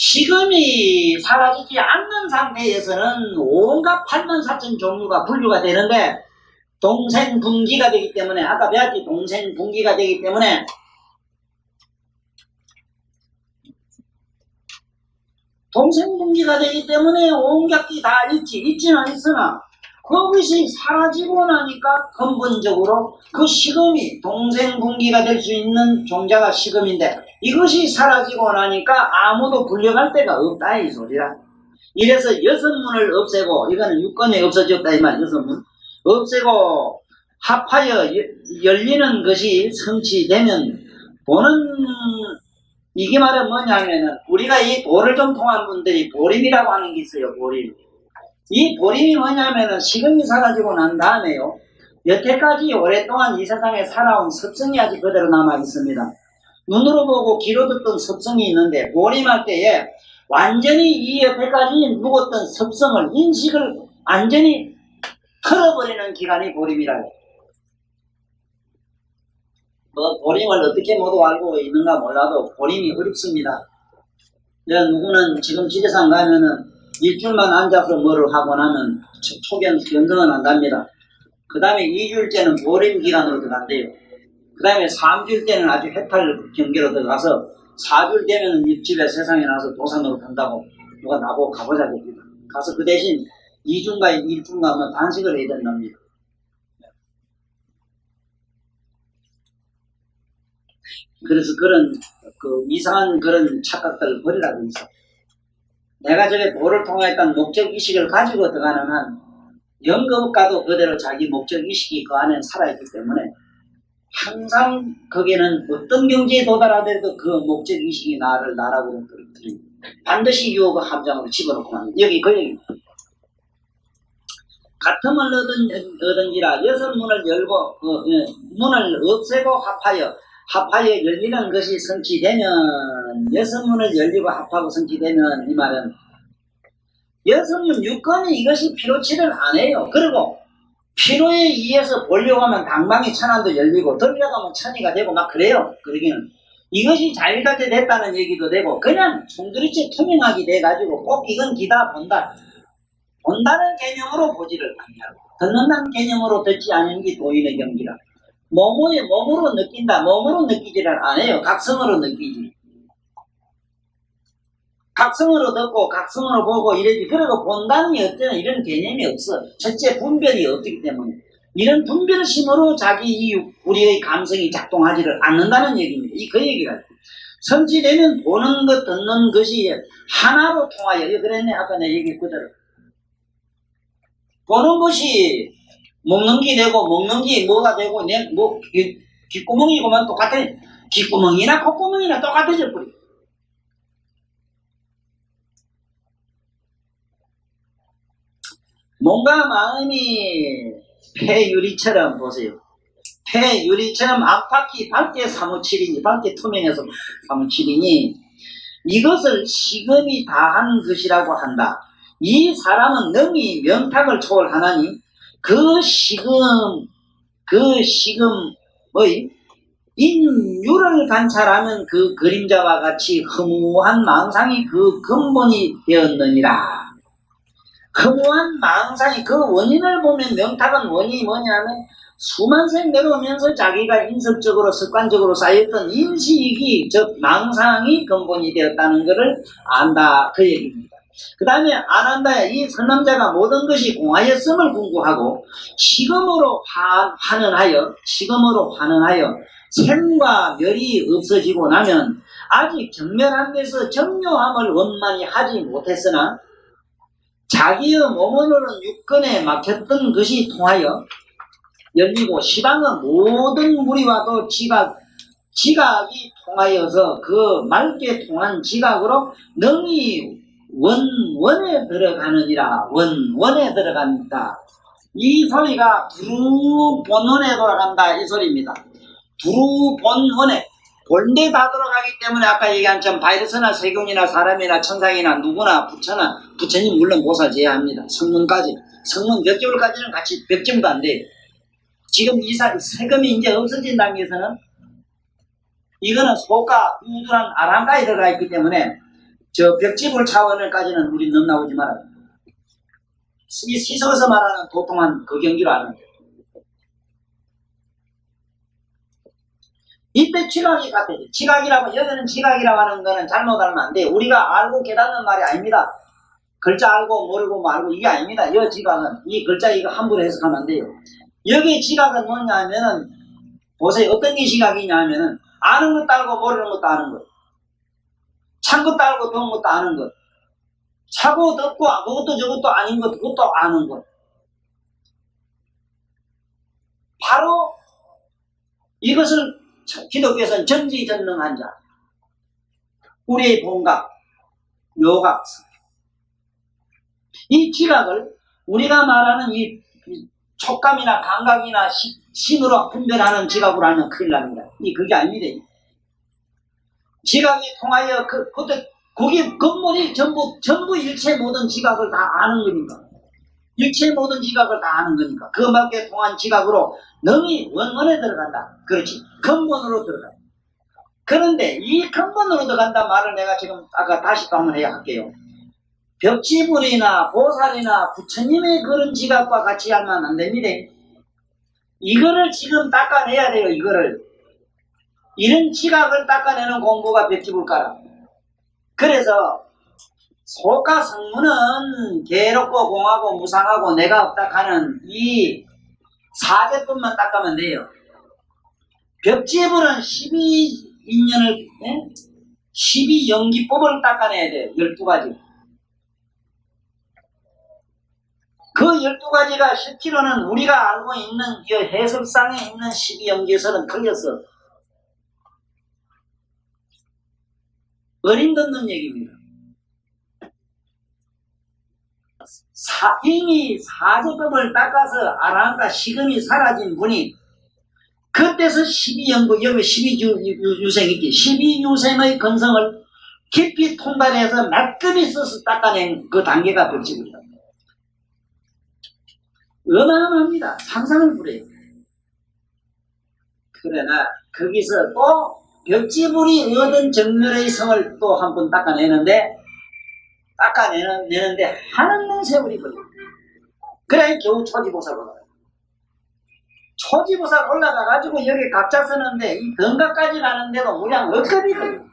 식음이 사라지지 않는 상태에서는 온갖 84,000 종류가 분류가 되는데 동생분기가 되기 때문에 아까 배웠지 동생분기가 되기 때문에 동생분기가 되기 때문에 온갖 게 다 있지는 있으나 그것이 사라지고 나니까 근본적으로 그 식음이 동생분기가 될 수 있는 종자가 식음인데 이것이 사라지고 나니까 아무도 불려갈 데가 없다 이 소리라. 이래서 여섯 문을 없애고 이거는 육권이 없어졌다 이 말. 여섯 문 없애고 합하여 열리는 것이 성취되면 보는 이게 말은 뭐냐면은 우리가 이 보를 좀 통한 분들이 보림이라고 하는 게 있어요. 보림. 이 보림이 뭐냐면은 식음이 사라지고 난 다음에요. 여태까지 오랫동안 이 세상에 살아온 습성이 아직 그대로 남아 있습니다. 눈으로 보고 귀로 듣던 습성이 있는데 보림할 때에 완전히 이 여태까지 묵었던 습성을 인식을 완전히 털어버리는 기간이 보림이라고. 보림을 어떻게 모두 알고 있는가 몰라도 보림이 어렵습니다. 누구는 지금 지대상 가면은 일주일만 앉아서 뭐를 하고 나면 변경은 한답니다. 그 다음에 2주일째는 보림 기간으로 들어간대요. 그 다음에 3주일째는 아주 해탈 경계로 들어가서 4주일 되면 집에 세상에 나와서 도산으로 간다고 누가 나보고 가보자 그럽니다. 가서 그 대신 2주인가 1주인가 뭐 단식을 해야 된답니다. 그래서 그런 이상한 그런 착각들을 버리라고 했어. 내가 저게 보를 통했던 목적의식을 가지고 들어가는 한 영겁가도 그대로 자기 목적의식이 그 안에 살아있기 때문에 항상 거기에는 어떤 경지에 도달하더라도 그 목적의식이 나라고 들립니다. 반드시 유혹의 함정으로 집어넣고만 여기 그 얘기입니다. 같음을 얻은지라 여섯 문을 열고 문을 없애고 합하여 열리는 것이 성취되면 여섯 문을 열리고 합하고 성취되면 이 말은 여성님 육건이 이것이 피로치를 안 해요. 그리고 피로에 의해서 보려고 하면 당방이 천안도 열리고 들려가면 천이가 되고 막 그래요. 그러기는 이것이 자율자재 됐다는 얘기도 되고 그냥 송두리째 투명하게 돼가지고 꼭 이건 기다 본다는 개념으로 보지를 않냐고 듣는다는 개념으로 듣지 않는 게 도인의 경기라. 몸으로 느낀다. 몸으로 느끼지를 않아요. 각성으로 느끼지. 각성으로 듣고 각성으로 보고 이러지. 그리고 본다는 게 어때는 이런 개념이 없어. 첫째 분별이 없기 때문에 이런 분별심으로 우리의 감성이 작동하지를 않는다는 얘기입니다. 그 얘기가 성취되면 보는 것 듣는 것이 하나로 통하여 그랬네. 아까 내 얘기 그대로 보는 것이 먹는 게 되고 먹는 게 뭐가 되고 귓구멍이고만 똑같아. 귓구멍이나 콧구멍이나 똑같아져 버려. 몸과 마음이 폐유리처럼 보세요. 폐유리처럼 앞바퀴 밝게 사무치리니, 밝게 투명해서 사무치리니 이것을 시금이 다한 것이라고 한다. 이 사람은 능히 명탁을 초월하나니 그 시금의 인유를 관찰하면 그 그림자와 같이 허무한 망상이 그 근본이 되었느니라. 허무한 망상이 그 원인을 보면 명탁은 원인이 뭐냐면 수만생 내려오면서 자기가 인습적으로 습관적으로 쌓였던 인식이 즉 망상이 근본이 되었다는 것을 안다 그 얘기입니다. 그 다음에 안 한다. 이 선남자가 모든 것이 공하였음을 궁구하고 시금으로 환원하여 샘과 멸이 없어지고 나면 아직 정멸한 데서 정료함을 원만히 하지 못했으나 자기의 몸으로는 육근에 막혔던 것이 통하여 열리고 시방의 모든 무리와도 지각이 통하여서 그 맑게 통한 지각으로 능히 원원에 들어가느니라. 원원에 들어간다. 이 소리가 두루 본원에 돌아간다 이 소리입니다. 두루 본원에 본데 다 들어가기 때문에 아까 얘기한 점 바이러스나 세균이나 사람이나 천상이나 누구나 부처님 물론 보살 제외합니다. 성문까지 성문 몇 개월까지는 같이 벽점도 안 돼요. 지금 이 세금이 이제 없어진 단계에서는 이거는 속과 우두란 아랑까지 들어가 있기 때문에 저 벽지불 차원을까지는 우리 넘나오지 말아요. 이 시설에서 말하는 도통한 그 경기로 아는 거예요. 이때 지각이 같아요. 지각이라고 여기는 지각이라고 하는 거는 잘못 알면 안 돼요. 우리가 알고 깨닫는 말이 아닙니다. 글자 알고 모르고 뭐 알고 이게 아닙니다. 이 지각은 이 글자 이거 함부로 해석하면 안 돼요. 여기 지각은 뭐냐면은 보세요. 어떤 게 지각이냐면은 아는 것도 알고 모르는 것도 아는 것. 찬 것도 알고 더운 것도 아는 것. 차고 덥고 그것도 저것도 아닌 것 그것도 아는 것. 바로 이것을 기독교에서는 전지전능한 자. 우리의 본각, 요각. 이 지각을 우리가 말하는 이 촉감이나 감각이나 신으로 분별하는 지각으로 하면 큰일 납니다. 그게 아닙니다. 지각이 통하여 그게 근본이 전부 일체 모든 지각을 다 아는 거니까. 일체 모든 지각을 다 아는 거니까. 그 밖에 통한 지각으로 능히 원원에 들어간다. 그렇지. 근본으로 들어간다. 그런데 이 근본으로 들어간다 말을 내가 지금 아까 다시 또 한번 해야 할게요. 벽지불이나 보살이나 부처님의 그런 지각과 같이 하면 안 됩니다. 이거를 지금 닦아내야 돼요. 이런 지각을 닦아내는 공부가 벽지불가라. 그래서 속과 성문은 괴롭고 공하고 무상하고 내가 없다 하는 이 사제뿐만 닦으면 돼요. 벽지불은 12인연을 12연기법을 닦아내야 돼요. 12가지. 그 12가지가 실제로는 우리가 알고 있는 이 해석상에 있는 12연기에서는 틀렸어. 어림 듣는 얘기입니다. 이미 사제법을 닦아서 아라한가 시금이 사라진 분이 그때서 12연구, 여기 12유생이지. 12유생의 근성을 깊이 통달해서 말끔히 써서 닦아낸 그 단계가 벽지불이다. 어마어마합니다. 상상을 부려요. 그러나 거기서 또 벽지불이 얻은 정멸의 성을 또 한 번 닦아내는데 하는 세월이 걸려요. 그래 겨우 초지보살 올라가요. 초지보살 올라가가지고 여기 각자 쓰는데 이 등각까지 가는데도 무량 억겁이 걸려요.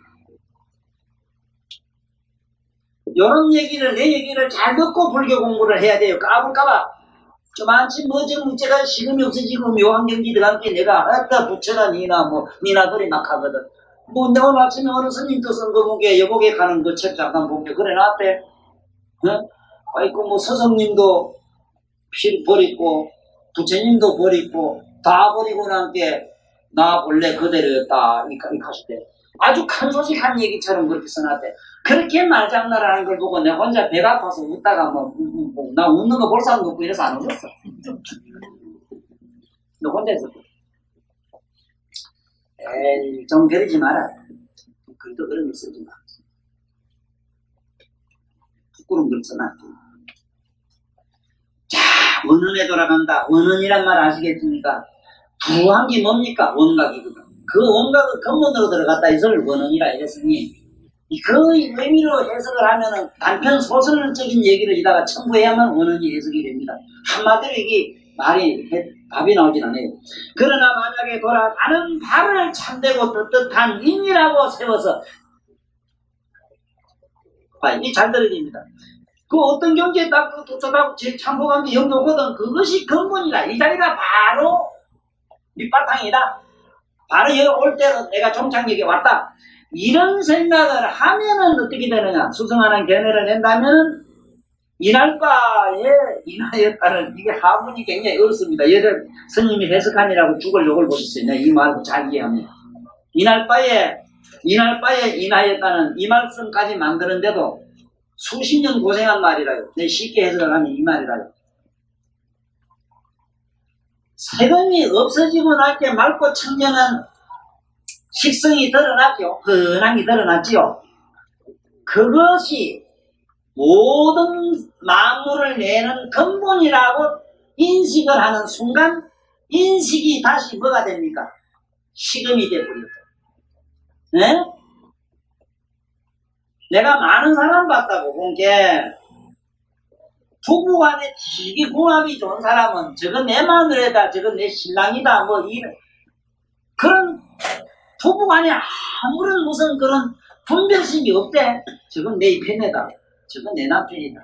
요런 얘기를 내 얘기를 잘 듣고 불교 공부를 해야 돼요. 까불까봐 저만치 좀 문제가 시금이 없어지고 묘한 경기 들어간 게 내가 알았다 부처나 니나들이 막 하거든. 내가 오늘 아침에 어느 스님도 쓴 거 보게 여복에 가는 그 책 잠깐 보게 그래 놨대. 아이고 서성님도 버리고 부처님도 버리고 다 버리고 난 게 나 원래 그대로였다 이렇게 하실 때 아주 큰 소식한 얘기처럼 그렇게 써놨대. 그렇게 말장난을 하는 걸 보고 내가 혼자 배가 아파서 웃다가 나 웃는 거 볼 사람도 없고 이래서 안 웃었어. 너 혼자 있었어. 에이, 좀 그러지 마라. 글도 그런 거 쓰지 마. 부끄러운 걸 써놨지. 자, 원언에 돌아간다. 원언이란 말 아시겠습니까? 부한 게 뭡니까? 원각이거든. 그 원각을 근본으로 들어갔다 이걸 원언이라 이랬으니 그 의미로 해석을 하면은 단편 소설적인 얘기를 이다가 첨부해야만 원언이 해석이 됩니다. 한마디로 이게 말이 답이 나오진 않아요. 그러나 만약에 돌아가는 발을 참되고 떳떳한 인이라고 세워서 이 잘 들어집니다. 그 어떤 경지에 딱 도착하고 제 참고관계 영도거든. 그것이 근본이다. 이 자리가 바로 밑바탕이다. 바로 여기 올 때는 내가 종착역에 왔다. 이런 생각을 하면은 어떻게 되느냐. 수승하는 견해를 낸다면은 이날바에 인하였다는 이게 하문이 굉장히 어렵습니다. 예를 스님이 해석하니라고 죽을 욕을 보셨어요. 이 말을 잘 이해합니다. 이날바에 인하였다는 이 말씀까지 만드는데도 수십 년 고생한 말이라요. 내 쉽게 해석을 하면 이 말이라요. 세금이 없어지고 날 때 맑고 청정한 식성이 드러났죠. 흔하게 드러났지요. 그것이 모든 만물을 내는 근본이라고 인식을 하는 순간 인식이 다시 뭐가 됩니까? 식음이 되버렸죠. 네? 내가 많은 사람 봤다고 본 게 부부간에 되게 궁합이 좋은 사람은 저건 내 마누라다 저건 내 신랑이다 뭐 이런 그런 부부간에 아무런 무슨 그런 분별심이 없대. 저건 내 편이다 저건 내 남편이다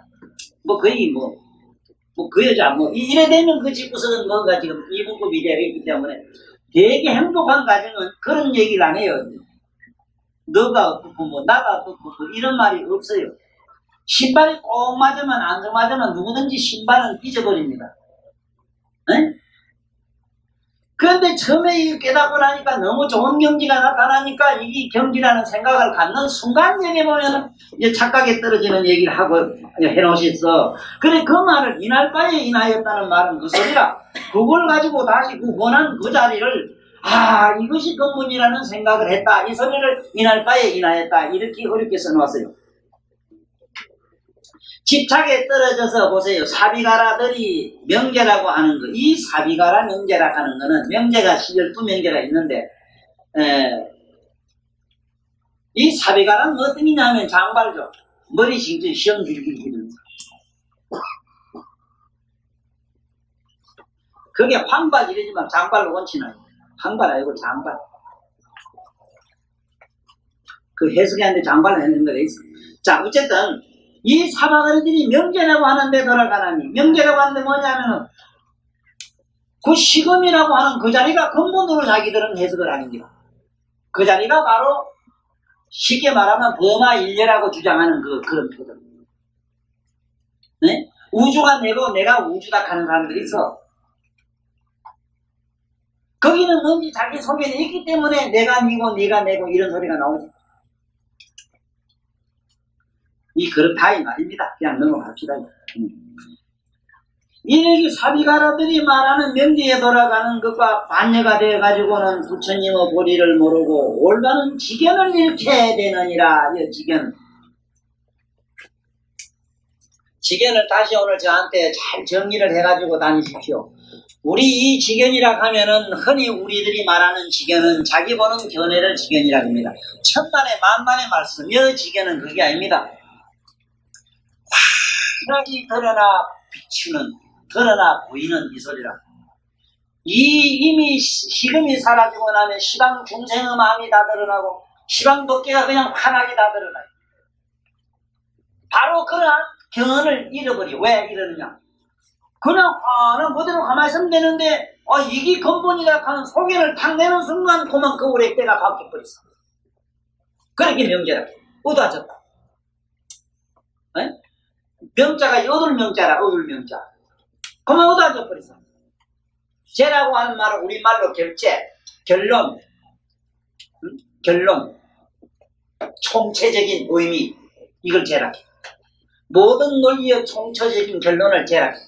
뭐 거의 그 여자 이래 되면 그 집구석은 뭔가 지금 이분법이 되어 있기 때문에 되게 행복한 가정은 그런 얘기를 안 해요. 너가 어떻고 나가 어떻고 이런 말이 없어요. 신발이 꼭 맞으면 안 맞으면 누구든지 신발은 잊어버립니다. 네? 그런데 처음에 이걸 깨닫고 나니까 너무 좋은 경지가 나타나니까 이게 경지라는 생각을 갖는 순간적에 보면 이제 착각에 떨어지는 얘기를 하고 해놓으셨어. 그래 그 말을 이날바에 인하였다는 말은 그 소리라. 그걸 가지고 다시 그 원한 그 자리를 이것이 근본이라는 생각을 했다. 이 소리를 이날바에 인하였다. 이렇게 어렵게 써놓았어요. 집착에 떨어져서 보세요. 사비가라들이 명제라고 하는 거. 이 사비가라 명제라고 하는 거는 명제가 12명제가 있는데 이 사비가라는 어떤 의미냐 하면 장발죠. 머리 심지 시험 길길기는 그게 황발 이러지만 장발로 원치는 황발 아니고 장발. 그 해석하는데 장발을 했는 거가 있어. 자 어쨌든 이 사바가리들이 명제라고 하는데 돌아가나니 명제라고 하는데 뭐냐면은 그 시금이라고 하는 그 자리가 근본으로 자기들은 해석을 아닙니다. 그 자리가 바로 쉽게 말하면 범아일례라고 주장하는 그런 표현. 네? 우주가 내고 내가 우주다 하는 사람들이 있어. 거기는 뭔지 자기 속에 있기 때문에 내가 니고 네가 내고 이런 소리가 나오지. 그렇다 이 말입니다. 그냥 넘어갑시다. 이렇게 사비가라들이 말하는 명제에 돌아가는 것과 반려가 되어가지고는 부처님의 보리를 모르고 올바른 지견을 잃게 되느니라. 이 지견을 다시 오늘 저한테 잘 정리를 해가지고 다니십시오. 우리 이 지견이라 하면은 흔히 우리들이 말하는 지견은 자기 보는 견해를 지견이라 합니다. 천만의 만만의 말씀, 이 지견은 그게 아닙니다. 확실하게 드러나 비추는, 드러나 보이는 이 소리라. 이미 시금이 사라지고 나면 시방 중생의 마음이 다 드러나고 시방 법계가 그냥 환하게 다 드러나요. 바로 그러한 경언을 잃어버려. 왜 이러느냐? 그냥 그대로 가만히 있으면 되는데 이게 근본이다 하는 소견을 탁 내는 순간 그만 그 오래 때가 바뀌어버렸어. 그렇게 명제라. 얻어졌다. 명자가 여덟명자라. 여덟명자. 그만 얻어져 버렸어. 죄라고 하는 말은 우리말로 결제, 결론, 결론. 총체적인 의미, 이걸 제락해. 모든 논리의 총체적인 결론을 제락해.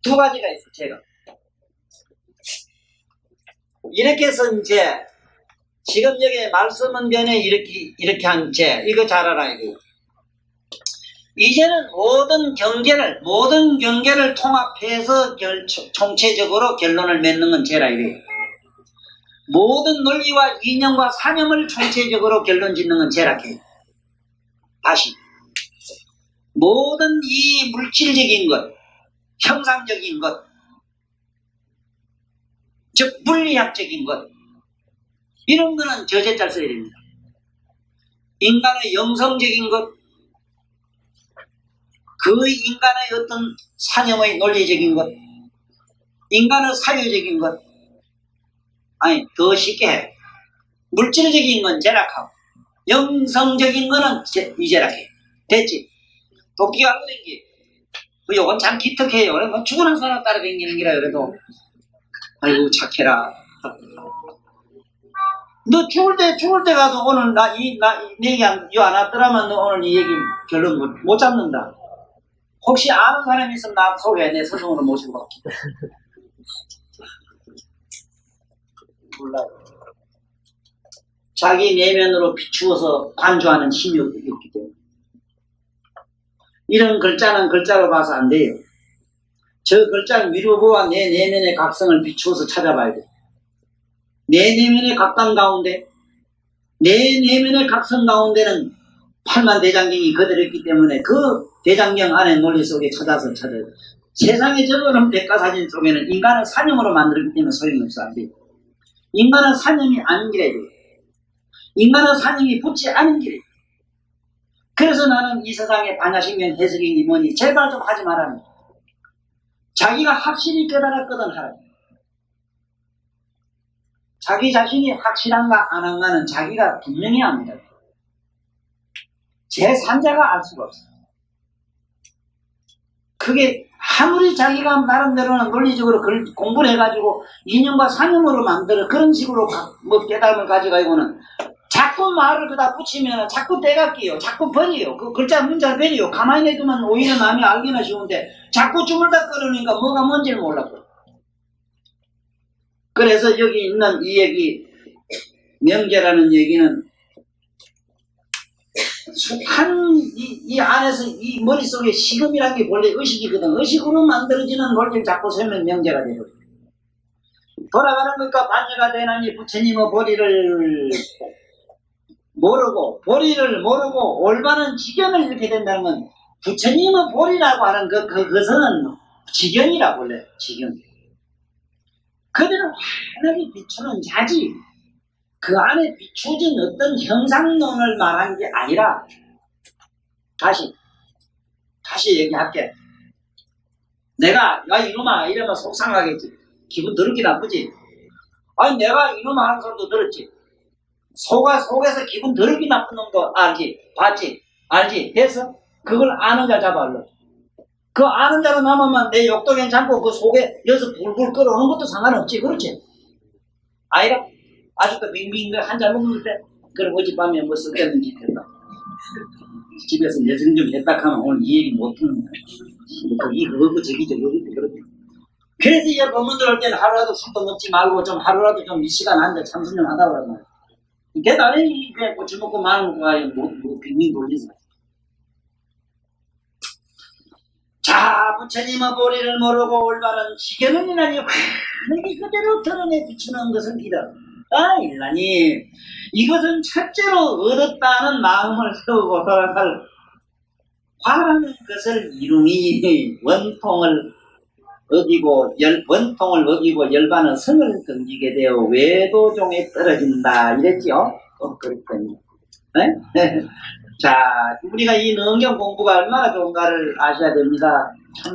두 가지가 있어, 제가. 이렇게 해서 이제, 지금 여기 말씀은 변에 이렇게 한 제, 이거 잘 알아야 돼요. 이제는 모든 경계를 통합해서 총체적으로 결론을 맺는 건 제라 이래요. 모든 논리와 이념과 사념을 총체적으로 결론 짓는 건 제락해요. 다시. 모든 이 물질적인 것, 형상적인 것, 즉 물리학적인 것, 이런 거는 저제자를 써야 됩니다. 인간의 영성적인 것, 그 인간의 어떤 사념의 논리적인 것, 인간의 사유적인 것, 아니 더 쉽게 해. 물질적인 건 제락하고 영성적인 거는 이제락해. 됐지? 도끼가 알고 댕기. 요건 참 기특해요. 뭐 죽은 사람 따라 댕기는 기라 그래도 아이고 착해라. 너 죽을 때 가도 오늘 내 얘기 안 왔더라면 너 오늘 이 얘기 결론 못 잡는다. 혹시 아는 사람이 있으면 나 소개해. 내 스승으로 모시고 갈게. 몰라요. 자기 내면으로 비추어서 관조하는 힘이 없기 때문에. 이런 글자는 글자로 봐서 안 돼요. 저 글자는 위로보와 내 내면의 각성을 비추어서 찾아봐야 돼. 내 내면의 각성 가운데, 내 내면의 각성 가운데는 8만 대장경이 그대로 있기 때문에 그 대장경 안에 논리 속에 찾아야 돼. 세상에 적어놓은 백과사전 속에는 인간은 사념으로 만들었기 때문에 소용이 없어 안 돼요. 인간은 사념이 아닌 길에 돼요. 인간은 사념이 붙지 않은 길에. 그래서 나는 이 세상에 반야신경 해석이니 뭐니 제발 좀 하지 말라는 거야. 자기가 확실히 깨달았거든 하라. 자기 자신이 확실한가 안 한가는 자기가 분명히 압니다. 제3자가 알 수가 없어요. 그게 아무리 자기가 나름대로는 논리적으로 공부를 해가지고 이념과 사념으로 만들어 그런 식으로 뭐 깨달음을 가져가고는 자꾸 말을 그다 붙이면 자꾸 때가 끼요. 자꾸 버려요. 그 글자 문자를 버려요. 가만히 내두면 오히려 남이 알기나 쉬운데 자꾸 주물다 끊으니까 뭐가 뭔지를 몰랐고. 그래서 여기 있는 이 얘기 명제라는 얘기는 이 안에서 이 머릿속에 식음이라는 게 원래 의식이거든. 의식으로 만들어지는 논리를 자꾸 세면 명제가 되거든. 돌아가는 것과 반대가 되나니 부처님의 보리를 모르고 올바른 지경을 이렇게 된다는 건 부처님의 보리라고 하는 그것은 지경이라고 원래 지경. 그대로 환하게 비추는 자지. 그 안에 비추진 어떤 형상론을 말한 게 아니라 다시 얘기할게. 내가 야 이놈아 이러면 속상하겠지. 기분 더럽게 나쁘지. 아니 내가 이놈아 하는 소리도 들었지. 속에서 기분 더럽게 나쁜 놈도 알지. 봤지. 알지. 됐어. 그걸 아는 자 잡아올라. 그 아는 자로 남으면 내 욕도 괜찮고 그 속에 여기서 불불 끓어오는 것도 상관없지. 그렇지. 아이라 아직도 빙빙 한잔 먹을 때 그럼 어젯밤에 뭐 쓸데없는지 했다. 집에서 내정 좀 했다 하면 오늘 이 얘기 못 듣는 거야. 그거 저기 그렇게. 그래서 이 법문 들어올 때는 하루라도 술도 먹지 말고 좀 하루라도 좀 이 시간 앉아 참선 좀 하다 그러는 거야. 걔나는 그냥 고추 먹고 마늘 먹고 가야 뭐 빙빙 돌리지. 자, 부처님의 보리를 모르고 올바른 지경은 이나니 환하게 그대로 드러내 비추는 것은 기다. 아, 일라니 이것은 첫째로 얻었다는 마음을 세우고 돌아갈 화라는 것을 이루니 원통을 어기고 열반은 성을 던지게 되어 외도종에 떨어진다 이랬죠. 그랬더니 네? 자, 우리가 이 능경 공부가 얼마나 좋은가를 아셔야 됩니다. 참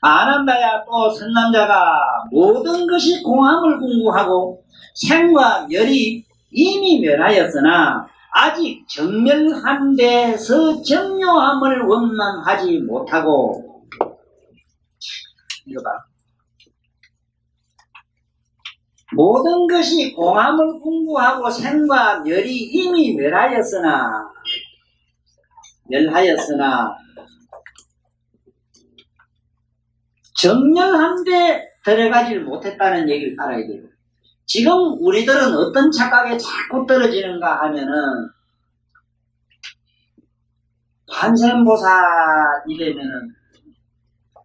아난다야 또 선남자가 모든 것이 공함을 공부하고 생과 멸이 이미 멸하였으나 아직 정멸한 데서 정묘함을 원망하지 못하고. 이거 봐. 모든 것이 공함을 궁구하고 생과 멸이 이미 멸하였으나 정렬한데 들어가질 못했다는 얘기를 알아야 돼요. 지금 우리들은 어떤 착각에 자꾸 떨어지는가 하면은 관세음보살이라면은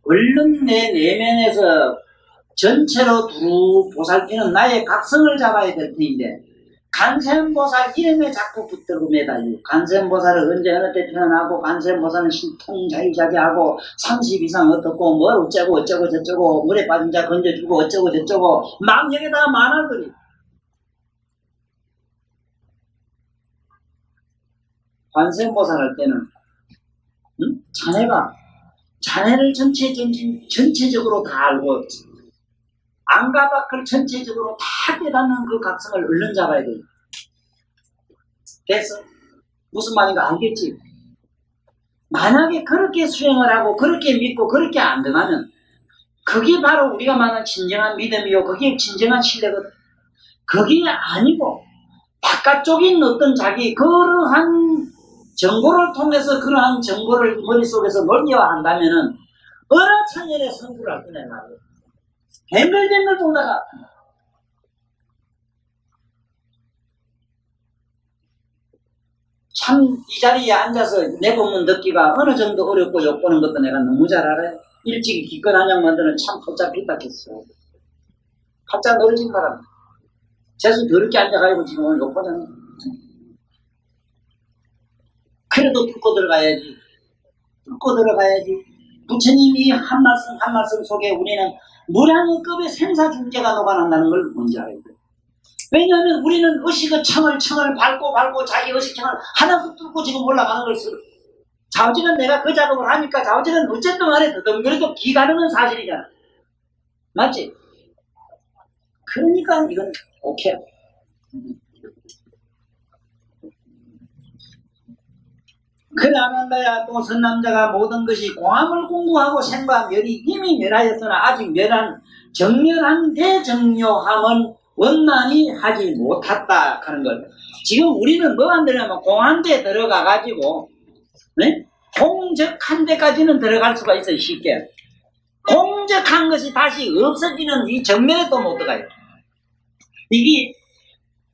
얼른 내 내면에서 전체로 두루 보살피는 나의 각성을 잡아야 될 텐데 관세음보살 이름에 자꾸 붙들고 매달리고 관세음보살을 언제 어느 때 태어나고 관세음보살은 신통자유자비하고 30 이상 어떻고 뭘 어쩌고 저쩌고 물에 빠진 자 건져주고 어쩌고 저쩌고 망령에다가 만화들이 관세음보살 할 때는 자네를 전체적으로 다 알고 안과 밖을 전체적으로 다 깨닫는 그 각성을 얼른 잡아야 돼. 됐어? 무슨 말인가 알겠지? 만약에 그렇게 수행을 하고 그렇게 믿고 그렇게 안 되면 그게 바로 우리가 말하는 진정한 믿음이요. 그게 진정한 신뢰거든. 그게 아니고 바깥쪽인 어떤 자기 그러한 정보를 통해서 그러한 정보를 머릿속에서 논리화한다면은 어느 천년의 성부를 할 거냐 말이야. 뱅글뱅글 돌다가 참 이 자리에 앉아서 내보면 듣기가 어느 정도 어렵고 욕보는 것도 내가 너무 잘 알아요. 일찍이 기껏 한양 만드는 참 팔자 삐딱했어. 팔자 늘어진 사람. 재수 더럽게 앉아가지고 지금 오늘 욕보잖아. 그래도 뚫고 들어가야지. 부처님이 한 말씀 속에 우리는 무량의급의 생사중재가 녹아난다는 걸 뭔지 알아야 돼. 왜냐하면 우리는 의식의 청을 밟고 자기 의식청을 하나씩 뚫고 지금 올라가는 걸 좌우지간 내가 그 작업을 하니까 좌우지간 어쨌든 간에 더듬거려도 기가르는 사실이잖아. 맞지? 그러니까 이건 오케이. 그러면야 또 선남자가 모든 것이 공함을 공부하고 생과 멸이 이미 멸하였으나 아직 정멸한 대정료함은 원만히 하지 못했다 하는 걸. 지금 우리는 뭐 안 되냐면 공한데 들어가 가지고 공적한 데까지는 들어갈 수가 있어요. 쉽게. 공적한 것이 다시 없어지는 이 정면에 또 못 들어가요. 이게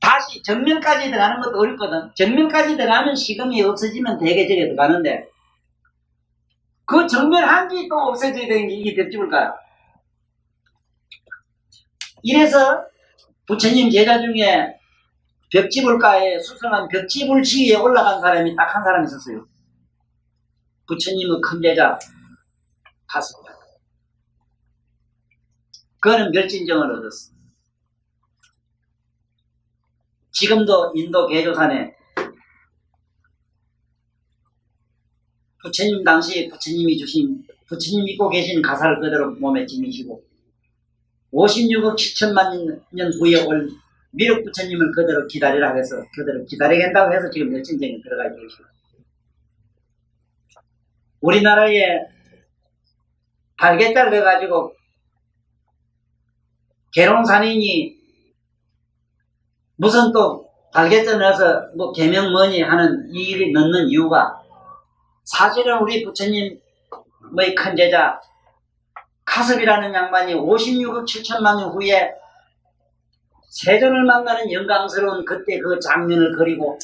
다시 정면까지 들어가는 것도 어렵거든. 정면까지 들어가면 시금이 없어지면 대개절에 들어가는데 그 정면 한기 또 없어져야 되는 게 이게 벽집을까요? 이래서 부처님 제자 중에 벽지불가에 수성한 벽지불지에 올라간 사람이 딱 한 사람 있었어요. 부처님의 큰 제자 갔습니다. 그거는 멸진정을 얻었어. 지금도 인도 개조산에 부처님 당시 부처님이 믿고 계신 가사를 그대로 몸에 지니시고 56억 7천만 년 후에 올 미륵 부처님을 그대로 기다리라 해서 그대로 기다리겠다고 해서 지금 멸진정에 들어가 계시고 우리나라에 달걀 넣어가지고 계룡산인이 무슨 또 달걀 넣어서 뭐 개명 뭐니 하는 이 일이 넣는 이유가 사실은 우리 부처님의 큰 제자 가섭이라는 양반이 56억 7천만 년 후에 세존을 만나는 영광스러운 그때 그 장면을 그리고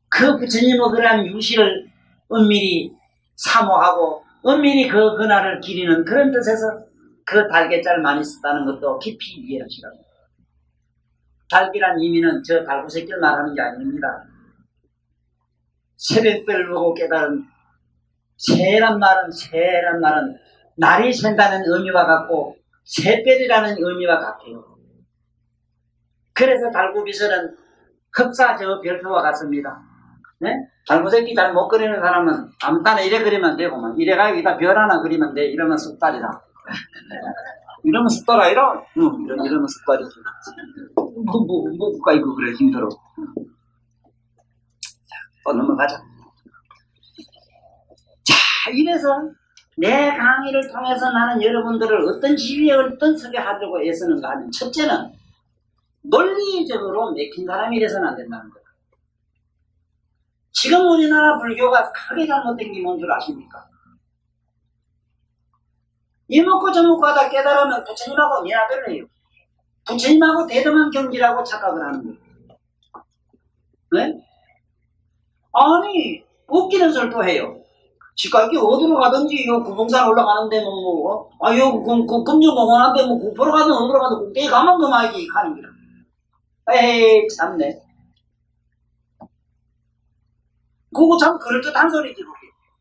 그 부처님의 그러한 유실을 은밀히 사모하고 은밀히 그 그날을 기리는 그런 뜻에서 그 달걀자를 많이 썼다는 것도 깊이 이해하시라고. 달기란 의미는 저 달구새끼를 말하는 게 아닙니다. 새벽별을 보고 깨달은 새란 말은 날이 샌다는 의미와 같고 새별이라는 의미와 같아요. 그래서 달구비설은 흡사 저 별표와 같습니다. 네? 달구새끼 잘 못 그리는 사람은 아무 때나 이래 그리면 되고만 이래가 여기다 별 하나 그리면 돼. 이러면 숫달이다. 이러면 숫달 아니라? 이러면 숫달이지. 뭐가 이거 그래 힘들어. 또 넘어가자. 자, 이래서 내 강의를 통해서 나는 여러분들을 어떤 지위에 어떤 섭외하려고 애쓰는가 하면 첫째는 논리적으로 맥힌 사람이 돼서는 안 된다는 거예요. 지금 우리나라 불교가 크게 잘못된 게 뭔 줄 아십니까? 이먹고 저먹고 하다 깨달으면 부처님하고 니나별로예요. 부처님하고 대등한 경지라고 착각을 하는 거예요. 네? 아니 웃기는 소리도 해요. 지각이 어디로 가든지 요 구봉산 올라가는데 요 금정공원한테 뭐 구포로 가든 어디로 가든 꼭대기 가면 그만이지 가는 길은. 에이 참네. 그거 참 그럴듯한 소리지 그게.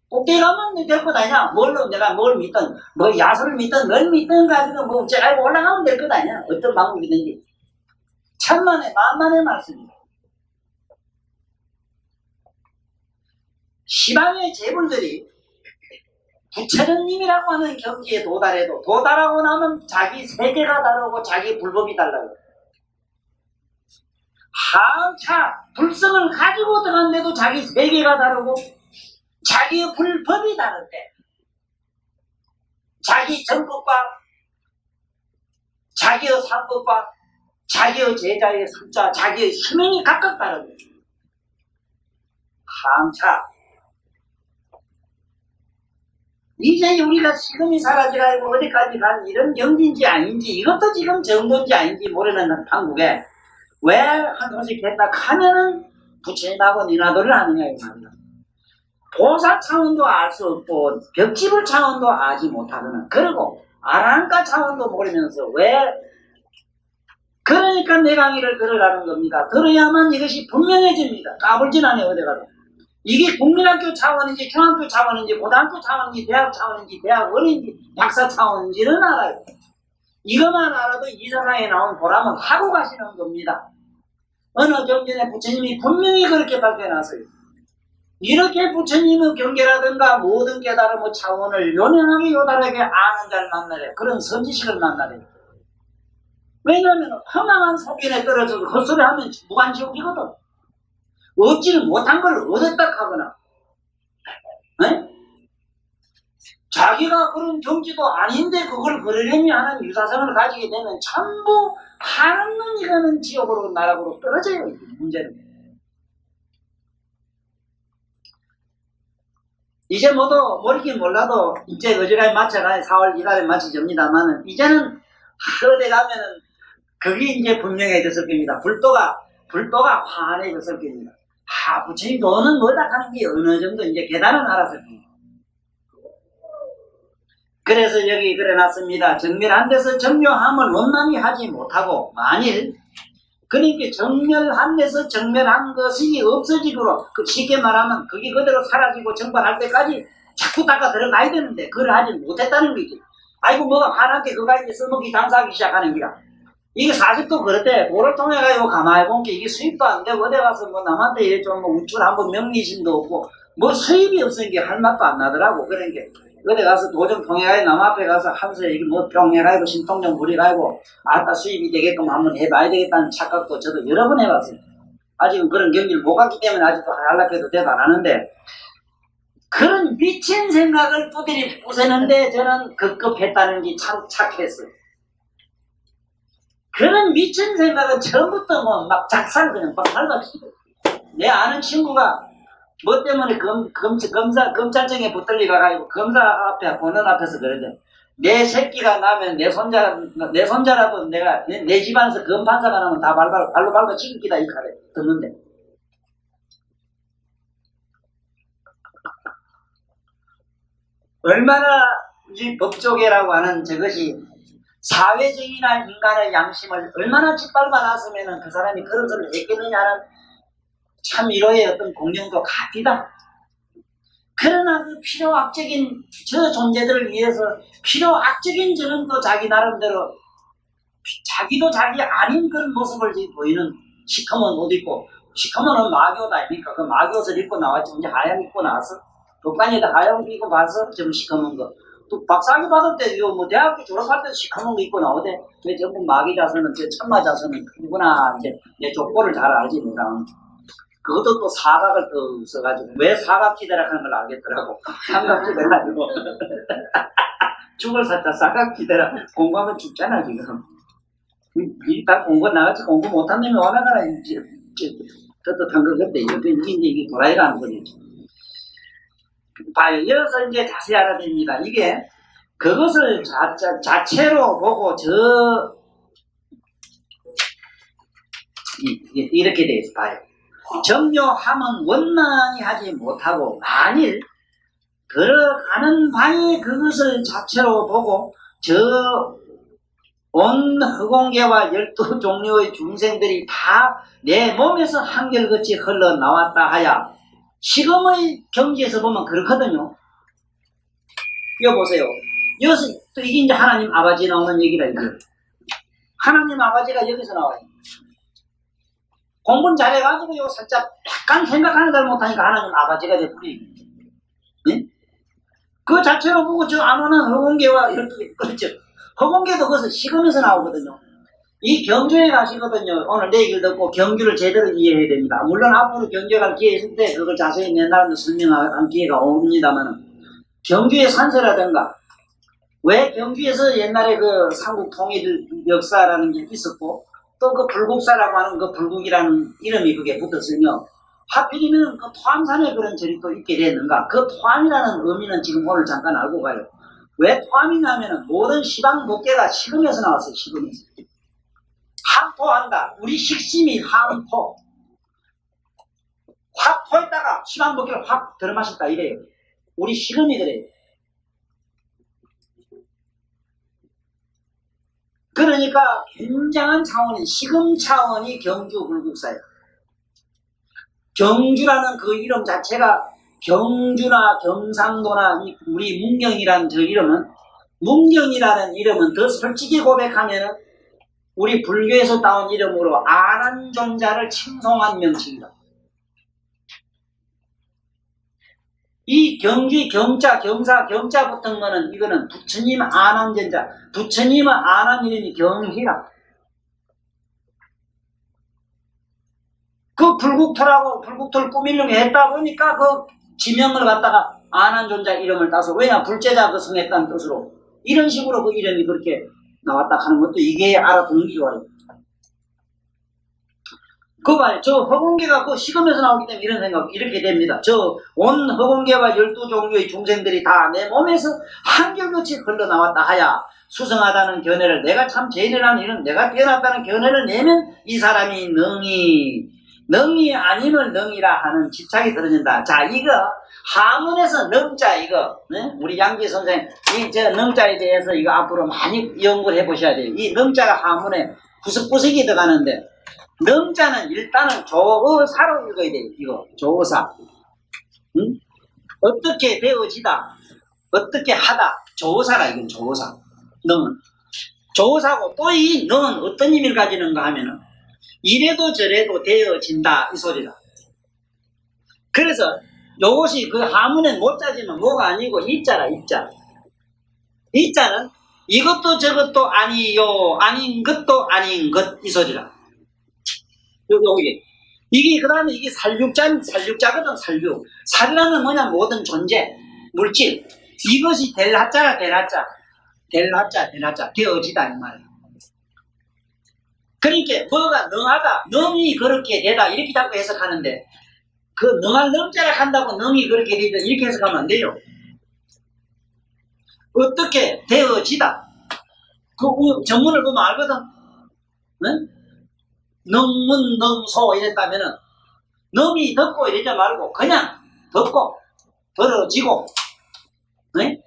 꼭대기 가면 될 것 아니야. 뭘로 내가 뭘 믿든 뭐 야수를 믿든 뭘 믿든 가지고 뭐 어쩌고 올라가면 될 것 아니야. 어떤 방법이든지. 천만의 만만의 말씀이다. 시방의 재벌들이 부처님이라고 하는 경지에 도달해도 도달하고 나면 자기 세계가 다르고 자기 불법이 달라요. 한차 불성을 가지고 들어갔는데도 자기 세계가 다르고 자기의 불법이 다른데 자기 정법과 자기의 상법과 자기의 제자의 성자 자기의 수명이 각각 다르고 한차 이제 우리가 지금이 사라지라고 어디까지 간 이런 경지인지 아닌지 이것도 지금 정도인지 아닌지 모르는 한국에 왜 한 소식 했다 하면은 부처님하고 니나도를 아느냐 이 말이야. 보사 차원도 알 수 없고 벽지불 차원도 알지 못하거나 그리고 아랑가 차원도 모르면서 왜 그러니까 내 강의를 들으라는 겁니다. 들어야만 이것이 분명해집니다. 까불진 않아요 어디 가도. 이게 국민학교 차원인지 중학교 차원인지 고등학교 차원인지 대학 차원인지 대학원인지 박사 차원인지는 알아요. 이것만 알아도 이 세상에 나온 보람은 하고 가시는 겁니다. 어느 경전에 부처님이 분명히 그렇게 밝혀놨어요. 이렇게 부처님의 경계라든가 모든 깨달음의 차원을 요명하게 요달하게 아는 자를 만나래. 그런 선지식을 만나래. 왜냐하면 허망한 소견에 떨어져서 헛소리하면 무관지옥이거든. 얻지를 못한 걸 얻었다 하거나 에? 자기가 그런 경지도 아닌데 그걸 그러려니 하는 유사성을 가지게 되면 전부 하는 놈이 가는 지옥으로 나락으로 떨어져요. 문제는 이제 모두 모르긴 몰라도 이제 어지간히 마쳐가 4월 2일에 마치집니다만은 이제는 어디 가면은 그게 이제 분명해졌을 겁니다. 불도가 환해졌을 겁니다. 부처님 너는 뭐다 하는 게 어느 정도 이제 계단은 알았을 겁니다. 그래서 여기 그래놨습니다. 정멸한 데서 정묘함을 원만히 하지 못하고 만일 그러니까 정멸한 데서 정멸한 것이 없어지도록 쉽게 말하면 그게 그대로 사라지고 정발할 때까지 자꾸 닦아 들어가야 되는데 그걸 하지 못했다는 거지. 아이고 뭐가 하나께 그거 이제 써먹기 장사하기 시작하는 거야. 이게 사실 또 그렇대. 그걸 통해가지고 가만히 보니까 이게 수입도 안 되고 어디 가서 뭐 남한테 좀 뭐 우쭐 한번 명리심도 없고 뭐 수입이 없으니까 할 맛도 안 나더라고. 그런 게 어디 가서 도정 통해가지고 남 앞에 가서 하면서 이게 뭐 병해가지고 신통정 부리가지고 아따 수입이 되게끔 한번 해봐야 되겠다는 착각도 저도 여러 번 해봤어요. 아직은 그런 경기를 못 갔기 때문에 아직도 하려고 해도 대도 안 하는데 그런 미친 생각을 두드리 부수는데 저는 급급했다는 게 참 착했어요. 그런 미친 생각은 처음부터 뭐 막 작살 그냥 막 밟아치고 내 아는 친구가 뭐 때문에 검찰청에 붙들리 가가지고 검사 앞에 보는 앞에서 그러죠. 내 새끼가 나면 내 손자라도 내가 내 집안에서 검판사가 나면 다 발로 밟아 치기다 이 칼에 듣는데 얼마나 이 법조계라고 하는 저것이 사회적이나 인간의 양심을 얼마나 짓밟아놨으면 그 사람이 그런 소리를 했겠느냐는 참 이로의 어떤 공경도 값이다. 그러나 그 필요악적인 저 존재들을 위해서 필요악적인 저는 또 자기 나름대로 자기도 자기 아닌 그런 모습을 보이는 시커먼 옷 입고 시커먼은 마교다 아닙니까? 그 마교옷을 입고 나왔지 이제 하얀 입고 나와서 독단에다 하얀 입고 봐서 좀 시커먼 거. 또 박사학위 받을 때, 뭐, 대학교 졸업할 때도 시커먼 거 입고 나오대. 왜 전부 마귀 자서는, 천마 자서는 누구나 이제 내 족보를 잘 알지, 내가. 그것도 또 사각을 또 써가지고, 왜 사각지대라 하는 걸 알겠더라고. 삼각지대라고. 죽을 살다 사각지대라. 공부하면 죽잖아, 지금. 다 공부 나같이 공부 못한 놈이 와나가라 떳떳한 것 같아. 이게 도라이라는 거지. 봐요. 여기서 이제 자세히 알아야 됩니다. 이게 그것을 자체로 보고 이렇게 돼 있어 봐요. 정묘함은 원만히 하지 못하고 만일 걸어가는 바에 그것을 자체로 보고 온 허공계와 12종류의 중생들이 다 내 몸에서 한결같이 흘러나왔다 하야 지금의 경지에서 보면 그렇거든요. 이거 보세요. 여기서 또 이게 이제 하나님 아버지 나오는 얘기라 이거. 하나님 아버지가 여기서 나와요. 공부는 잘해가지고 요 살짝 약간 생각하는 걸 못하니까 하나님 아버지가 돼버리. 네? 그 자체로 보고 저 안 오는 허공계와 이렇게 그렇죠. 허공계도 그것을 식으면서 나오거든요. 이 경주에 가시거든요. 오늘 내 얘기를 듣고 경주를 제대로 이해해야 됩니다. 물론 앞으로 경주에 갈 기회 있을 때 그걸 자세히 내나름대로 설명할 기회가 옵니다만 경주의 산서라든가 왜 경주에서 옛날에 그 삼국 통일 역사라는 게 있었고 또 그 불국사라고 하는 그 불국이라는 이름이 그게 붙었으며 하필이면 그 토암산에 그런 절이 또 있게 됐는가. 그 토암이라는 의미는 지금 오늘 잠깐 알고 가요. 왜 토암이냐면은 모든 시방 법계가 식음에서 나왔어요. 식음에서. 함포한다. 우리 식심이 함포. 확 토했다가 시방 법계를 확 들어마셨다 이래요. 우리 식음이 그래요. 그러니까 굉장한 차원이 식음 차원이 경주 불국사예요. 경주라는 그 이름 자체가 경주나 경상도나 우리 문경이라는 저 이름은 문경이라는 이름은 더 솔직히 고백하면은 우리 불교에서 따온 이름으로 안한존자를 칭송한 명칭이다. 이 경주의 경자, 경사, 경자 붙은 거는 이거는 부처님 안한존자, 부처님은 안한 이름이 경희라. 그 불국토라고 불국토를 꾸미려고 했다 보니까 그 지명을 갖다가 안한존자 이름을 따서 왜냐 불제자 그 성했다는 뜻으로 이런 식으로 그 이름이 그렇게 나왔다 하는 것도 이게 알아두는 게 좋아요. 그거 봐요. 저 허공계가 그 식음에서 나오기 때문에 이런 생각 이렇게 됩니다. 저 온 허공계와 12종류의 중생들이 다 내 몸에서 한결같이 흘러나왔다 하야 수성하다는 견해를 내가 참 제일이라는 이런 내가 태어났다는 견해를 내면 이 사람이 능이 아님을 능이라 하는 집착이 들어진다. 자, 이거 하문에서 능자 이거 네? 우리 양지 선생 이 저 능자에 대해서 이거 앞으로 많이 연구를 해보셔야 돼요. 이 능자가 하문에 구석구석이 들어가는데 능자는 일단은 조어사로 읽어야 돼요. 이거 조어사. 응? 어떻게 되어지다, 어떻게 하다, 조어사라 이건 조어사. 능은 조어사고 또 이 능은 어떤 의미를 가지는가 하면은 이래도 저래도 되어진다 이 소리다. 그래서 요것이 그 하문에 못 짜지면 뭐가 아니고 이자라 이자. 이자는 이것도 저것도 아니요 아닌 것도 아닌 것 이 소리라. 여기 이게 그 다음에 이게 살육자거든. 살이라는 뭐냐 모든 존재 물질 이것이 될 하자가 될 하자 되어지다 이 말이야. 그러니까 뭐가 능하다 능이 그렇게 되다 이렇게 자꾸 해석하는데 그 능할 능자라 한다고 능이 그렇게 되다 이렇게 해석하면 안 돼요. 어떻게 되어지다 그 전문을 보면 알거든. 응? 능문 능소 이랬다면은 능이 덮고 이러지 말고 그냥 덮고 벌어지고 네?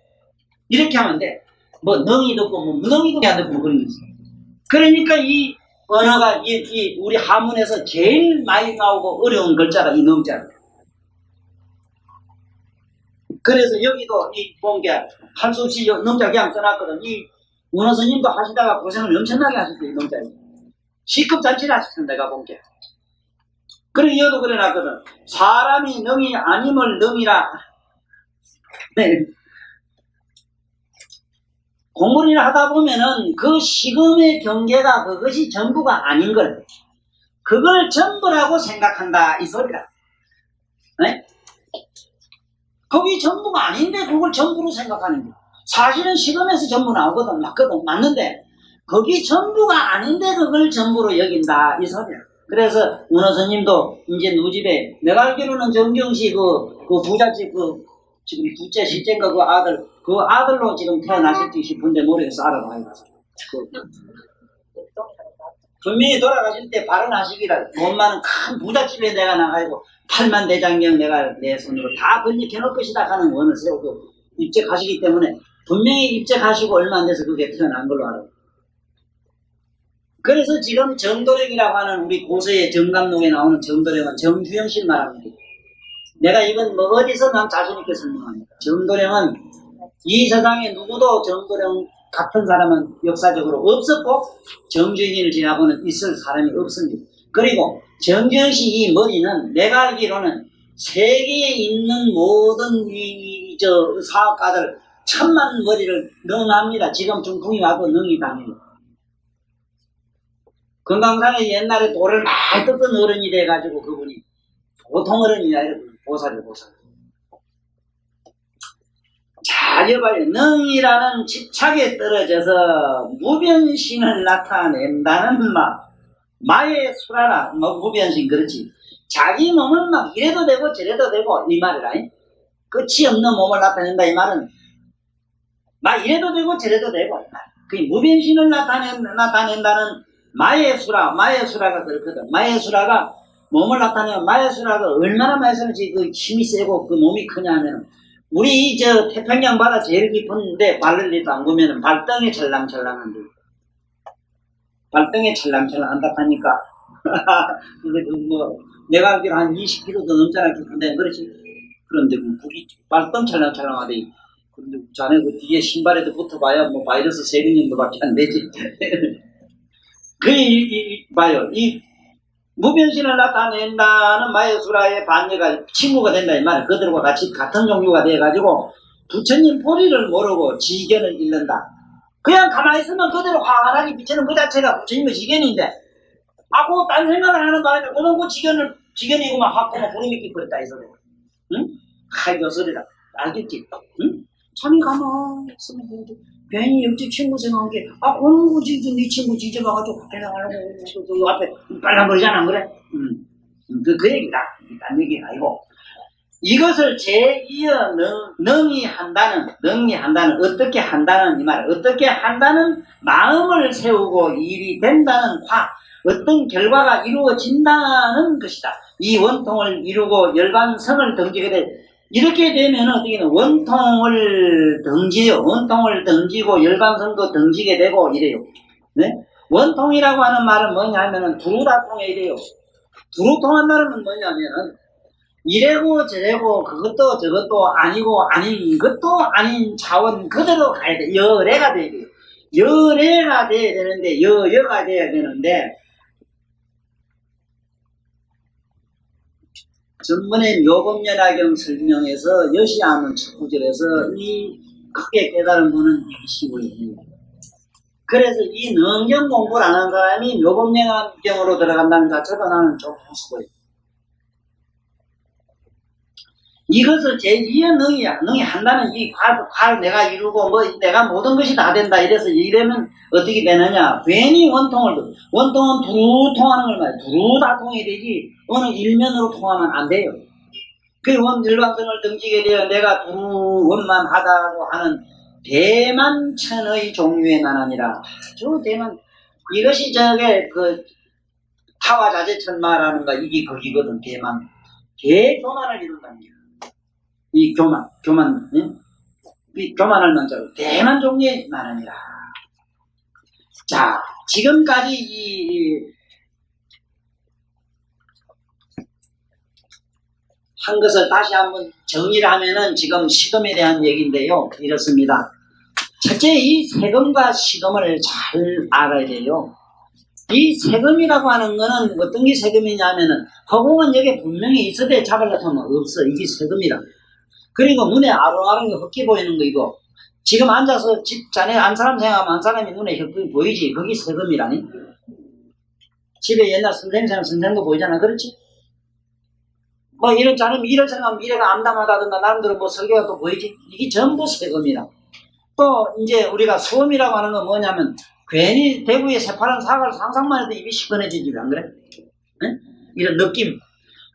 이렇게 하면 돼. 뭐 능이 덮고 뭐 무능이 덮고 안 덮고 그런 게 있어. 그러니까 이 언어가 우리 하문에서 제일 많이 나오고 어려운 글자가 이 능자예요. 그래서 여기도 이 본게 할 수 없이 능자 그냥 써놨거든. 이 문어 스님도 하시다가 고생을 엄청나게 하셨어요. 이 능자에. 시급 잔치를 하셨어 내가 본 게. 그래 이어도 그래놨거든. 사람이 능이 아님을 능이라. 네. 공부를 하다 보면은 그 시금의 경계가 그것이 전부가 아닌 걸 그걸 전부라고 생각한다 이 소리라. 네? 그게 전부가 아닌데 그걸 전부로 생각하는 거야. 사실은 시금에서 전부 나오거든 맞거든 맞는데 거기 전부가 아닌데 그걸 전부로 여긴다 이 소리야. 그래서 문호 스님도 이제 누집에 내가 알기로는 정경시 그 부잣집 지금 둘째 실제인가 그 아들로 지금 태어나실지 싶은데 모르겠어. 알아봐야 가서. 분명히 돌아가실 때 발언하시기를 돈 많은 큰 부잣집에 내가 나가고 8만 대장경 내가 내 손으로 다 건립해놓을 것이다 하는 원을 세우고 입적하시기 때문에 분명히 입적하시고 얼마 안 돼서 그게 태어난 걸로 알아요. 그래서 지금 정도령이라고 하는 우리 고서의 정감록에 나오는 정도령은 정주영실 말합니다. 내가 이건 뭐 어디서 난 자신있게 설명합니다. 정도령은 이 세상에 누구도 정도령 같은 사람은 역사적으로 없었고 정주영을 지나고는 있을 사람이 없습니다. 그리고 정주영씨 이 머리는 내가 알기로는 세계에 있는 모든 사업가들 1000만 머리를 능합니다. 지금 중풍이 와도 능이 당해요. 금강산에 옛날에 돌을 많이 뜯던 어른이 돼가지고 그분이 보통 어른이 아니라 보살이에요, 보살. 자, 여봐요. 능이라는 집착에 떨어져서 무변신을 나타낸다는 마의 수라라, 무변신, 그렇지. 자기 몸은 막 이래도 되고 저래도 되고, 이 말이라. 끝이 없는 몸을 나타낸다, 이 말은. 막 이래도 되고 저래도 되고, 이 말. 그 무변신을 나타낸다는 마의 수라가 그렇거든. 마의 수라가 몸을 나타내면 마의 수라가 얼마나 마에서는지 그 힘이 세고 그 몸이 크냐 하면은 우리 태평양 바다 제일 깊은데 발을 담그면은 발등에 찰랑찰랑한데 발등에 찰랑찰랑한다 하니까 내가 알기로 한 20km도 넘잖아 깊은데 그렇지. 그런데 물이 발등 찰랑찰랑하대. 그런데 자네 그 뒤에 신발에도 붙어봐야 뭐 바이러스 세균님도밖에 안 되지. 봐요. 이 무변신을 나타낸다는 마예수라의 반예가 친구가 된다 이 말이야. 그들과 같이 같은 종류가 돼가지고 부처님 포리를 모르고 지견을 잃는다. 그냥 가만히 있으면 그대로 환하게 비치는 그 자체가 부처님의 지견인데 아고 딴 생각을 하는 바람에 그놈 그 지견이고만 확 그만 부름이 끼버렸다 이 소리. 응? 아이고 소리다. 알겠지? 응? 참이 가만히 있으면 되지. 괜히 옆집 친구 생각한 게, 그런 거지, 네 친구 지져봐가지고, 그 앞에 빨랑거리잖아, 안 그래? 그 얘기다. 딴 얘기가 아니고. 이것을 제2의 능히 한다는, 어떻게 한다는, 이 말, 어떻게 한다는 마음을 세우고 일이 된다는 어떤 결과가 이루어진다는 것이다. 이 원통을 이루고 열반성을 던지게 돼. 이렇게 되면 어떻게 원통을 던지요. 원통을 던지고 열반성도 던지게 되고 이래요. 네? 원통이라고 하는 말은 뭐냐면은 두루다통에 이래요. 두루통한다는 뭐냐면은 이래고 저래고 그것도 저것도 아니고 아닌 것도 아닌 차원 그대로 가야 돼. 열애가 돼야 돼요. 열애가 돼야 되는데 여가 돼야 되는데 전번에 묘법연화경 설명에서 여시하면 첫 구절에서 이 크게 깨달은 분은 이시고입니다. 그래서 이 능경 공부를 안 하는 사람이 묘법연화경으로 들어간다는 자체가 나는 좀 무서워요. 이것을 제2의 능이 한다는 이 괄 내가 이루고 내가 모든 것이 다 된다 이래서 이러면 어떻게 되느냐. 괜히 원통은 두루 통하는 걸 말이야. 두루 다 통이 되지 어느 일면으로 통하면 안 돼요. 그 일반성을 등지게 되어 내가 두루 원만하다고 하는 대만천의 종류의 나라니라. 저 대만 이것이 타화자재천마라는 거 이게 거기거든. 대만 대교만을 이룬답니다. 이 교만, 이 교만을 먼저로 대만 종류의 나라니라. 자, 지금까지 한 것을 다시 한번 정리를 하면은 지금 시금에 대한 얘기인데요. 이렇습니다. 첫째, 이 세금과 시금을 잘 알아야 돼요. 이 세금이라고 하는 거는 어떤 게 세금이냐면은 허공은 여기 분명히 있어도 잡으려고 하면 없어. 이게 세금이라. 그리고 눈에 아롱아롱이 헛기 보이는 거 이거. 지금 앉아서 집 자네 한 사람 생각하면 한 사람이 눈에 헛기 보이지. 그게 세금이라니. 집에 옛날 선생도 보이잖아. 그렇지? 이런 자네 미래를 생각하면 미래가 암담하다든가 나름대로 설계가 또 보이지. 이게 전부 세금이라. 또 이제 우리가 수험이라고 하는 건 뭐냐면 괜히 대구에 새파란 사과를 상상만 해도 입이 시큰해지지, 안 그래? 응? 이런 느낌.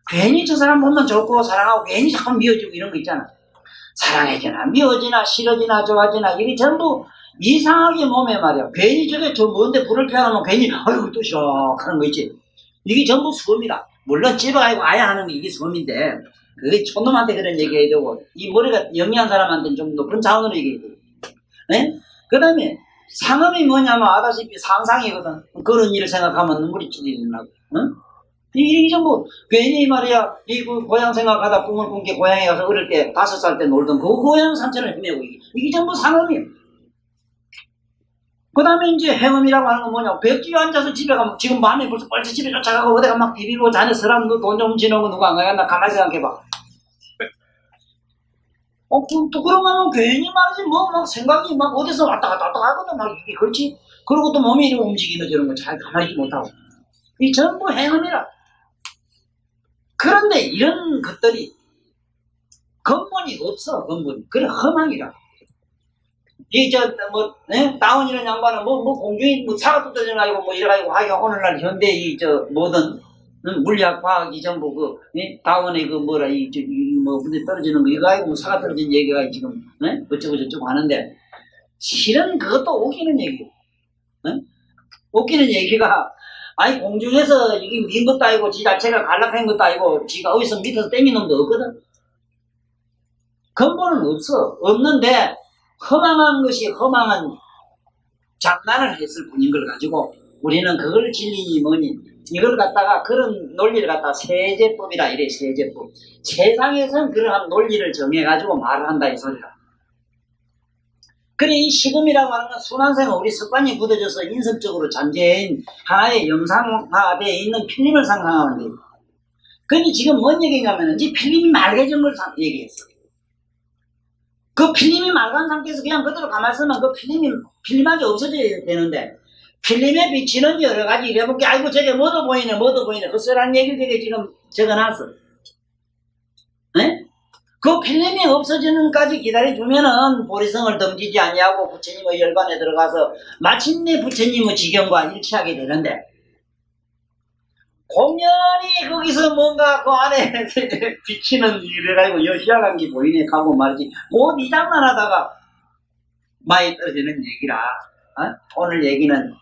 괜히 저 사람 보면 좋고 사랑하고 괜히 자꾸 미워지고 이런 거 있잖아. 사랑해지나 미워지나 싫어지나 좋아지나 이게 전부 이상하게 몸에 말이야. 괜히 저게 저 뭔데 불을 피워놓으면 괜히 아이고 또 싫어 하는 거 있지. 이게 전부 수험이다. 물론 집어가지고 아예 하는 게 이게 수험인데 그게 촌놈한테 그런 얘기해야 되고 이 머리가 영리한 사람한테는 좀 높은 차원으로 얘기해야 되고. 그 다음에 상음이 뭐냐면 아다시피 상상이거든. 그런 일을 생각하면 눈물이 찔리려고. 응? 이게 전부 괜히 말이야 그 고향 생각하다 꿈을 꾼 게 고향에 가서 어릴 때 5살 때 놀던 그 고향 산천을 헤매고 이게 전부 상음이에요. 그 다음에 이제 행음이라고 하는 건 뭐냐 백지에 앉아서 집에 가면 지금 밤에 벌써 빨리 집에 쫓아가고 어디가 막 비비고 자네 사람 너 돈 좀 지는 거 누가 안 가겠나 가만히 생각해봐. 또 그런 거는 괜히 말이지 뭐 막 생각이 막 어디서 왔다 갔다 하거든 막 이게 그렇지. 그리고 또 몸이 이렇게 움직이는 저런 거 잘 가만히 있지 못하고 이 전부 행음이라. 그런데 이런 것들이 근본이 없어, 근본이. 그래, 허망이라. 다운이라는 양반은 공중이 사과 뜯어져가지고 이래가지고 하기가 오늘날 현대 모든, 물리학, 과학이 전부 다운의 문제 떨어지는 거, 이거 가지고 사과 떨어진 얘기가 지금, 어쩌고 하는데, 실은 그것도 웃기는 얘기예요. 웃기는 얘기가, 아니 공중에서 이게 민 것도 아니고 지 자체가 갈락한 것도 아니고 지가 어디서 밑에서 땡긴 놈도 없거든. 근본은 없어. 없는데 허망한 것이 허망한 장난을 했을 뿐인 걸 가지고 우리는 그걸 진리니 뭐니 이걸 갖다가 그런 논리를 갖다가 세제법이라 이래. 세제법. 세상에서는 그러한 논리를 정해가지고 말을 한다 이 소리라. 그래 이 시금이라고 하는 건 순환생은 우리 습관이 굳어져서 인습적으로 잠재인 하나의 영상화되어 있는 필름을 상상하는 거예요. 근데 지금 뭔 얘기냐면 이 필름이 맑아진 걸 얘기했어. 그 필름이 맑은 상태에서 그냥 그대로 가만히 있으면 그 필름하게 없어져야 되는데 필름에 비치는 여러 가지 이래볼게 아이고 저게 뭐도 보이네 그 쓰라는 얘기를 되게 지금 적어놨어. 네? 그 필름이 없어지는까지 기다려주면은 보리성을 덤지지 아니하고 부처님의 열반에 들어가서 마침내 부처님의 지경과 일치하게 되는데 공연히 거기서 뭔가 그 안에 비치는 이래가지고 여시아간 게 보이네 하고 말이지 곧 이 장난하다가 많이 떨어지는 얘기라 오늘 얘기는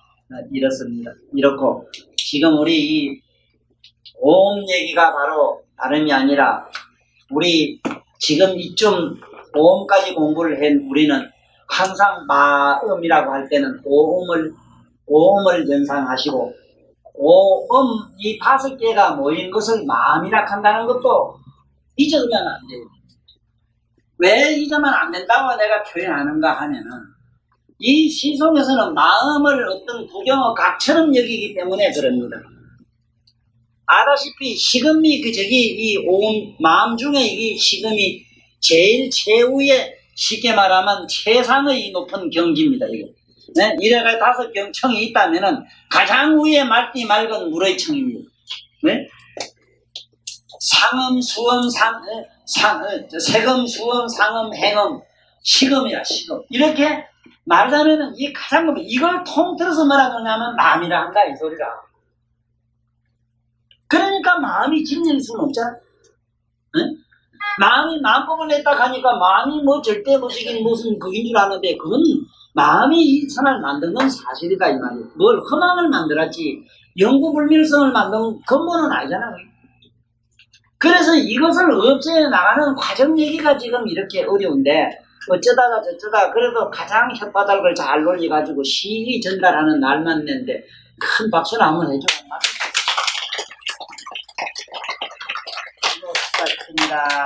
이렇습니다. 이렇고 지금 우리 이 오음 얘기가 바로 다름이 아니라 우리 지금 이쯤 오음까지 공부를 한 우리는 항상 마음이라고 할 때는 오음을 연상하시고 오음 이 5개가 모인 것을 마음이라 한다는 것도 잊어두면 안 돼요. 왜 잊으면 안 된다고 내가 표현하는가 하면은 이 시속에서는 마음을 어떤 구경의 각처럼 여기기 때문에 그럽니다. 아다시피 시금이 이 오음 마음 중에 이 시금이 제일 최후의 쉽게 말하면 최상의 높은 경지입니다. 이거. 네? 이래가 5경 청이 있다면은 가장 위에 맑디 맑은 물의 청입니다. 네? 상음, 수음, 세금, 수음, 상음, 행음, 시금이야 시금. 이렇게 말하자면은 이 가장 이걸 통틀어서 뭐라 그러냐면 마음이라 한다 이 소리라. 그러니까 마음이 진리일 수는 없잖아. 응? 마음이 마음법을 냈다 하니까 마음이 절대 무슨 그인 줄 아는데 그건 마음이 이 선을 만든 건 사실이다 이 말이에요. 뭘 허망을 만들었지 영구불멸성을 만든 근본은 아니잖아. 그래서 이것을 없애 나가는 과정 얘기가 지금 이렇게 어려운데 어쩌다가 저쩌다 그래도 가장 혓바닥을 잘 놀려가지고 시기 전달하는 날만 냈는데 큰 박수를 한번 해줘. 수고하셨습니다.